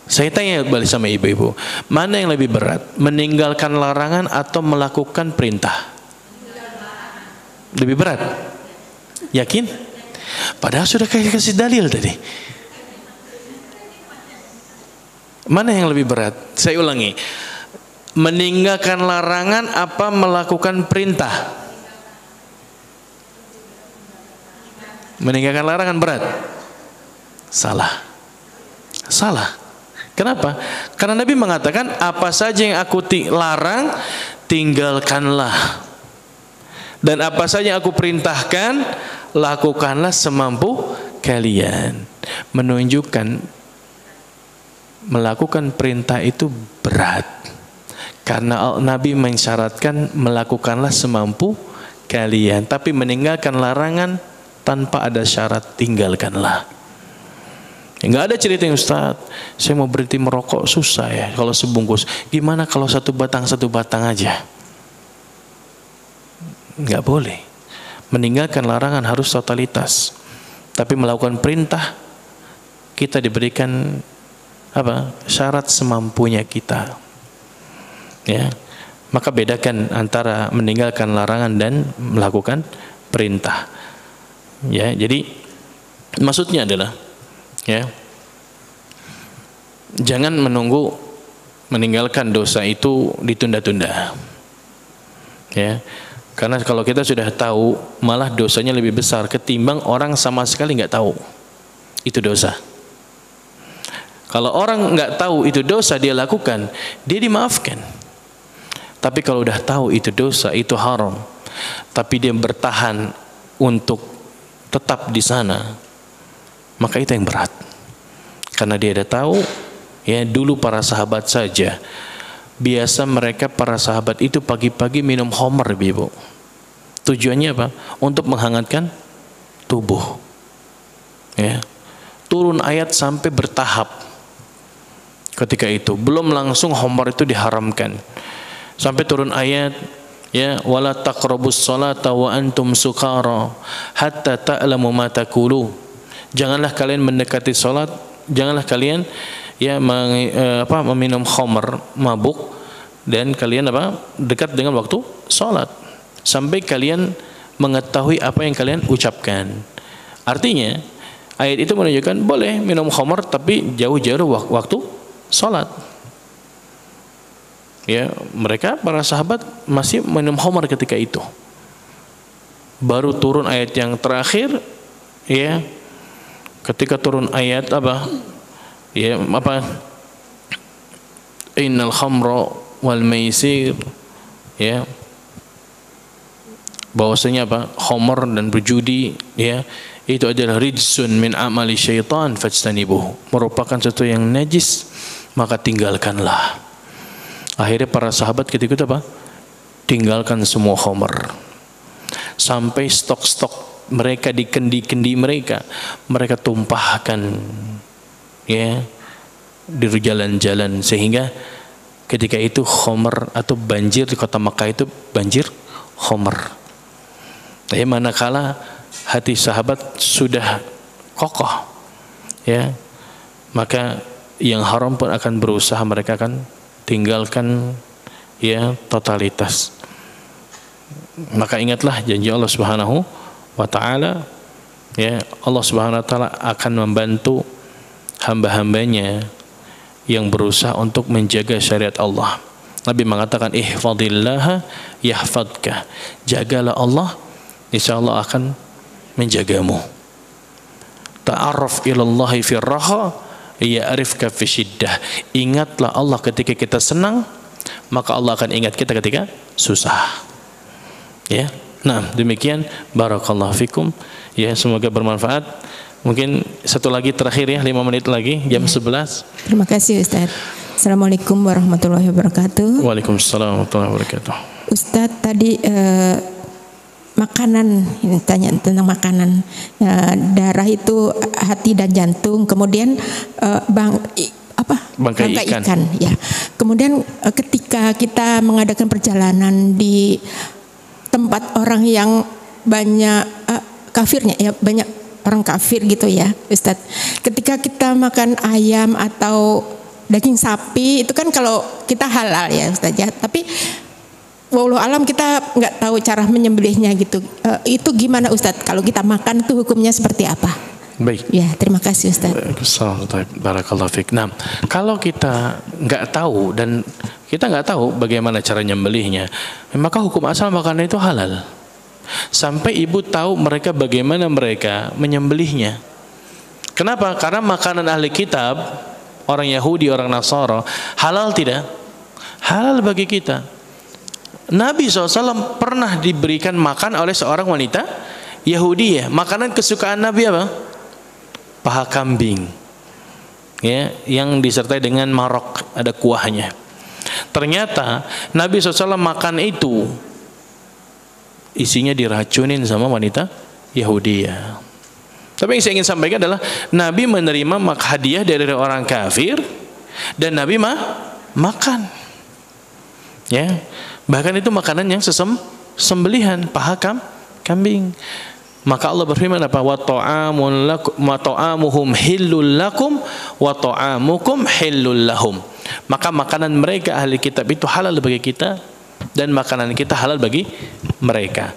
Saya tanya balik sama ibu-ibu, mana yang lebih berat? Meninggalkan larangan atau melakukan perintah? Lebih berat. Yakin? Padahal sudah kasih dalil tadi. Mana yang lebih berat? Saya ulangi. Meninggalkan larangan apa melakukan perintah? Meninggalkan larangan berat. Salah. Kenapa? Karena Nabi mengatakan apa saja yang aku larang, tinggalkanlah. Dan apa saja yang aku perintahkan, lakukanlah semampu kalian. Menunjukkan melakukan perintah itu berat. Karena Nabi mensyaratkan melakukanlah semampu kalian. Tapi meninggalkan larangan tanpa ada syarat, tinggalkanlah. Enggak ada cerita yang Ustaz, saya mau berhenti merokok susah ya kalau sebungkus. Gimana kalau satu batang aja? Enggak boleh. Meninggalkan larangan harus totalitas. Tapi melakukan perintah kita diberikan syarat semampunya kita. Ya. Maka bedakan antara meninggalkan larangan dan melakukan perintah. Ya, jadi maksudnya adalah ya, jangan menunggu meninggalkan dosa itu ditunda-tunda. Ya, karena kalau kita sudah tahu, malah dosanya lebih besar ketimbang orang sama sekali nggak tahu itu dosa. Kalau orang nggak tahu itu dosa dia lakukan, dia dimaafkan. Tapi kalau udah tahu itu dosa, itu haram, tapi dia bertahan untuk tetap di sana, maka itu yang berat. Karena dia ada tahu, ya dulu para sahabat saja, biasa mereka para sahabat itu pagi-pagi minum khamr, Ibu. Tujuannya apa? Untuk menghangatkan tubuh. Ya. Turun ayat sampai bertahap. Ketika itu belum langsung khamr itu diharamkan. Sampai turun ayat, ya, wala taqrabus salata wa antum sukara hatta ta'lamu ma taqulu. Janganlah kalian mendekati salat, janganlah kalian ya meminum khamr, mabuk, dan kalian dekat dengan waktu salat sampai kalian mengetahui apa yang kalian ucapkan. Artinya ayat itu menunjukkan boleh minum khamr tapi jauh-jauh waktu salat. Ya, mereka para sahabat masih minum khamr ketika itu. Baru turun ayat yang terakhir, ya. Ketika turun ayat innal khamra wal maisir, ya. Bahwasanya khamr dan berjudi, ya, itu adalah rijsun min amali syaitan fajtanibuh. Merupakan sesuatu yang najis, maka tinggalkanlah. Akhirnya para sahabat ketika itu tinggalkan semua khamr. Sampai stok-stok mereka di kendi-kendi mereka tumpahkan, ya, di jalan-jalan, sehingga ketika itu khamr atau banjir di kota Makkah itu banjir khamr. Tapi manakala hati sahabat sudah kokoh, ya, maka yang haram pun akan berusaha mereka akan tinggalkan, ya, totalitas. Maka ingatlah janji Allah Subhanahu wa taala, ya, Allah Subhanahu wa taala akan membantu hamba-hambanya yang berusaha untuk menjaga syariat Allah. Nabi mengatakan ihfadillah yahfadka. Jagalah Allah, insyaallah akan menjagamu. Ta'arraf ilallahi fi raha ya'rifka fi syiddah. Ingatlah Allah ketika kita senang, maka Allah akan ingat kita ketika susah. Ya. Nah, demikian barakallahu fikum. Ya, semoga bermanfaat. Mungkin satu lagi terakhir ya, 5 menit lagi, jam 11. Terima kasih Ustaz. Assalamualaikum warahmatullahi wabarakatuh. Waalaikumsalam warahmatullahi wabarakatuh. Ustaz tadi makanan, ini tanya tentang makanan, darah itu hati dan jantung, kemudian bangkai ikan. Ya. Kemudian ketika kita mengadakan perjalanan di tempat orang yang banyak kafirnya, ya banyak orang kafir gitu ya, Ustadz. Ketika kita makan ayam atau daging sapi itu kan kalau kita halal ya, Ustadz ya. Tapi wallahu alam kita nggak tahu cara menyembelihnya gitu. Itu gimana Ustadz? Kalau kita makan itu hukumnya seperti apa? Baik. Ya, terima kasih Ustaz. Barakallahu fiik. Nah, kalau kita nggak tahu dan kita nggak tahu bagaimana cara nyembelihnya, maka hukum asal makanan itu halal. Sampai ibu tahu mereka bagaimana mereka menyembelihnya. Kenapa? Karena makanan ahli kitab, orang Yahudi, orang Nasara, halal tidak? Halal bagi kita. Nabi SAW pernah diberikan makan oleh seorang wanita Yahudi ya. Makanan kesukaan Nabi apa? Paha kambing, ya, yang disertai dengan marok, ada kuahnya. Ternyata Nabi SAW makan itu isinya diracunin sama wanita Yahudi ya. Tapi yang saya ingin sampaikan adalah Nabi menerima hadiah dari orang kafir dan Nabi makan, ya. Bahkan itu makanan yang sembelihan, paha kambing. Maka Allah berfirman apa? Wa ta'amuhum hillul lakum wa ta'amukum hillul lahum. Maka makanan mereka ahli kitab itu halal bagi kita dan makanan kita halal bagi mereka.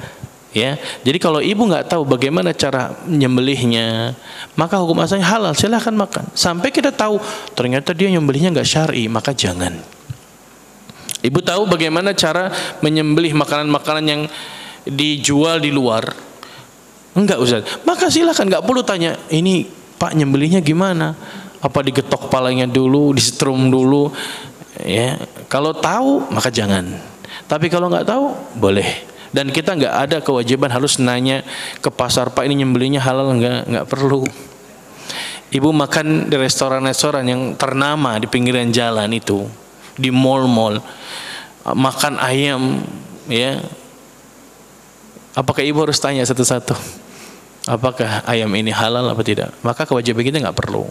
Ya. Jadi kalau ibu nggak tahu bagaimana cara menyembelihnya, maka hukum asalnya halal, silahkan makan. Sampai kita tahu ternyata dia nyembelihnya nggak syar'i, maka jangan. Ibu tahu bagaimana cara menyembelih makanan-makanan yang dijual di luar? Enggak Ustaz, maka silakan, nggak perlu tanya ini Pak nyembelihnya gimana, apa digetok kepalanya dulu, disetrum dulu, ya. Kalau tahu maka jangan, tapi kalau nggak tahu boleh. Dan kita nggak ada kewajiban harus nanya ke pasar, Pak ini nyembelihnya halal nggak perlu. Ibu makan di restoran-restoran yang ternama di pinggiran jalan itu, di mall-mall, makan ayam, ya. Apakah ibu harus tanya satu-satu apakah ayam ini halal apa tidak? Maka kewajiban kita nggak perlu.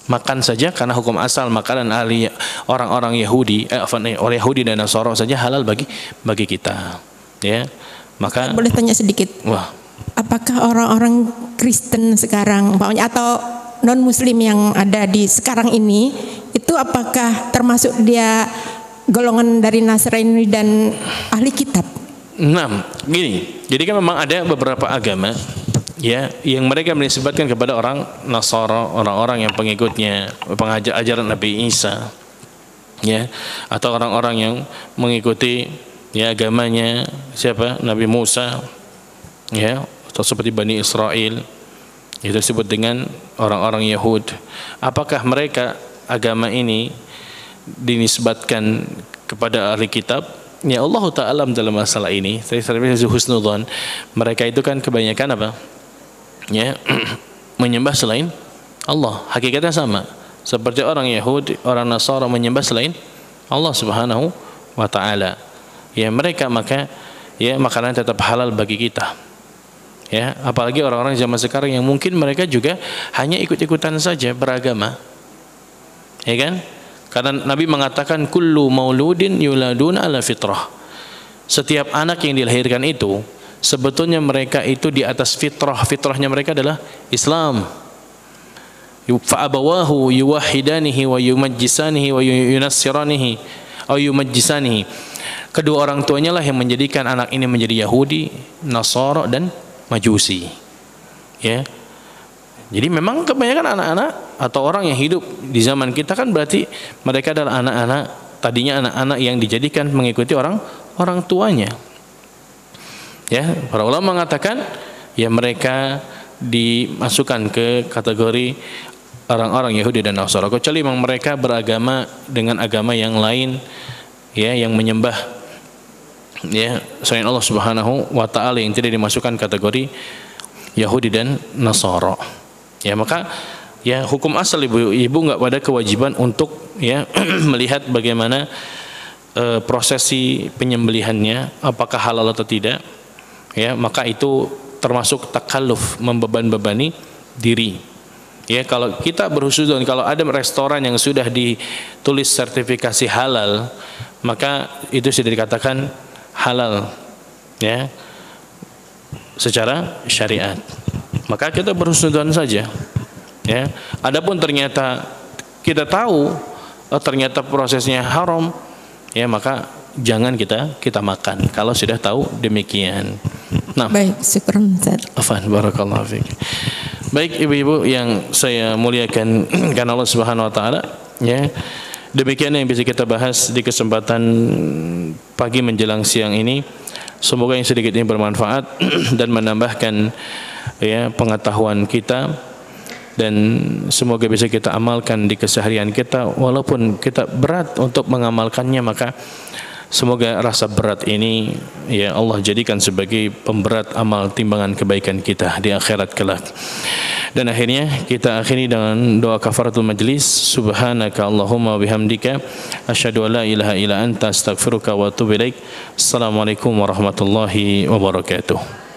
Makan saja karena hukum asal makanan ahli orang-orang Yahudi, orang Yahudi dan Nasara saja halal bagi kita. Ya. Maka boleh tanya sedikit. Wah. Apakah orang-orang Kristen sekarang, atau non Muslim yang ada di sekarang ini, itu apakah termasuk dia golongan dari Nasrani dan ahli kitab? Nah, gini. Jadi kan memang ada beberapa agama ya yang mereka menisbatkan kepada orang Nasara, orang-orang yang pengikutnya ajaran Nabi Isa, ya, atau orang-orang yang mengikuti ya agamanya siapa? Nabi Musa, ya, atau seperti Bani Israel. Itu disebut dengan orang-orang Yahud. Apakah mereka agama ini dinisbatkan kepada ahli kitab? Ya Allah Ta'ala dalam masalah ini saya husnudzon, mereka itu kan kebanyakan apa? Ya, menyembah selain Allah. Hakikatnya sama seperti orang Yahudi, orang Nasara menyembah selain Allah Subhanahu wa Ta'ala. Ya, mereka maka ya makanan tetap halal bagi kita. Ya, apalagi orang-orang zaman sekarang yang mungkin mereka juga hanya ikut-ikutan saja beragama. Ya kan? Karena Nabi mengatakan kullu mauludin yuladun ala fitrah. Setiap anak yang dilahirkan itu sebetulnya mereka itu di atas fitrah. Fitrahnya mereka adalah Islam. Fa abawahu yuwahhidanihi wa yumajjisanihi wa yunassiranihi atau yumajjisanihi. Kedua orang tuanya lah yang menjadikan anak ini menjadi Yahudi, Nasara dan Majusi. Ya. Jadi memang kebanyakan anak-anak atau orang yang hidup di zaman kita kan berarti mereka adalah anak-anak, tadinya anak-anak yang dijadikan mengikuti orang tuanya. Ya, para ulama mengatakan ya mereka dimasukkan ke kategori orang-orang Yahudi dan Nasara, kecuali memang mereka beragama dengan agama yang lain, ya, yang menyembah ya selain Allah Subhanahu wa Ta'ala, yang tidak dimasukkan kategori Yahudi dan Nasara. Ya, maka ya hukum asal ibu nggak pada kewajiban untuk ya melihat bagaimana prosesi penyembelihannya, apakah halal atau tidak. Ya, maka itu termasuk takalluf, membeban-bebani diri. Ya, kalau kita berhusnuzon, kalau ada restoran yang sudah ditulis sertifikasi halal, maka itu sudah dikatakan halal, ya, secara syariat. Maka kita berhusnuzon saja. Ya, adapun ternyata kita tahu ternyata prosesnya haram, ya maka jangan kita makan kalau sudah tahu demikian. Nah, Baik, syukran Ustaz. afan barakallahu fiik. Baik ibu-ibu yang saya muliakan karena Allah Subhanahu wa taala, ya. Demikian yang bisa kita bahas di kesempatan pagi menjelang siang ini. Semoga yang sedikit ini bermanfaat dan menambahkan, ya, pengetahuan kita, dan semoga bisa kita amalkan di keseharian kita. Walaupun kita berat untuk mengamalkannya, maka semoga rasa berat ini, ya Allah jadikan sebagai pemberat amal timbangan kebaikan kita di akhirat kelak. Dan akhirnya kita akhiri dengan doa kafaratul majlis. Subhanaka Allahumma bihamdika asyhadu an la ilaha illa anta astaghfiruka wa atubu ilaik. Assalamualaikum warahmatullahi wabarakatuh.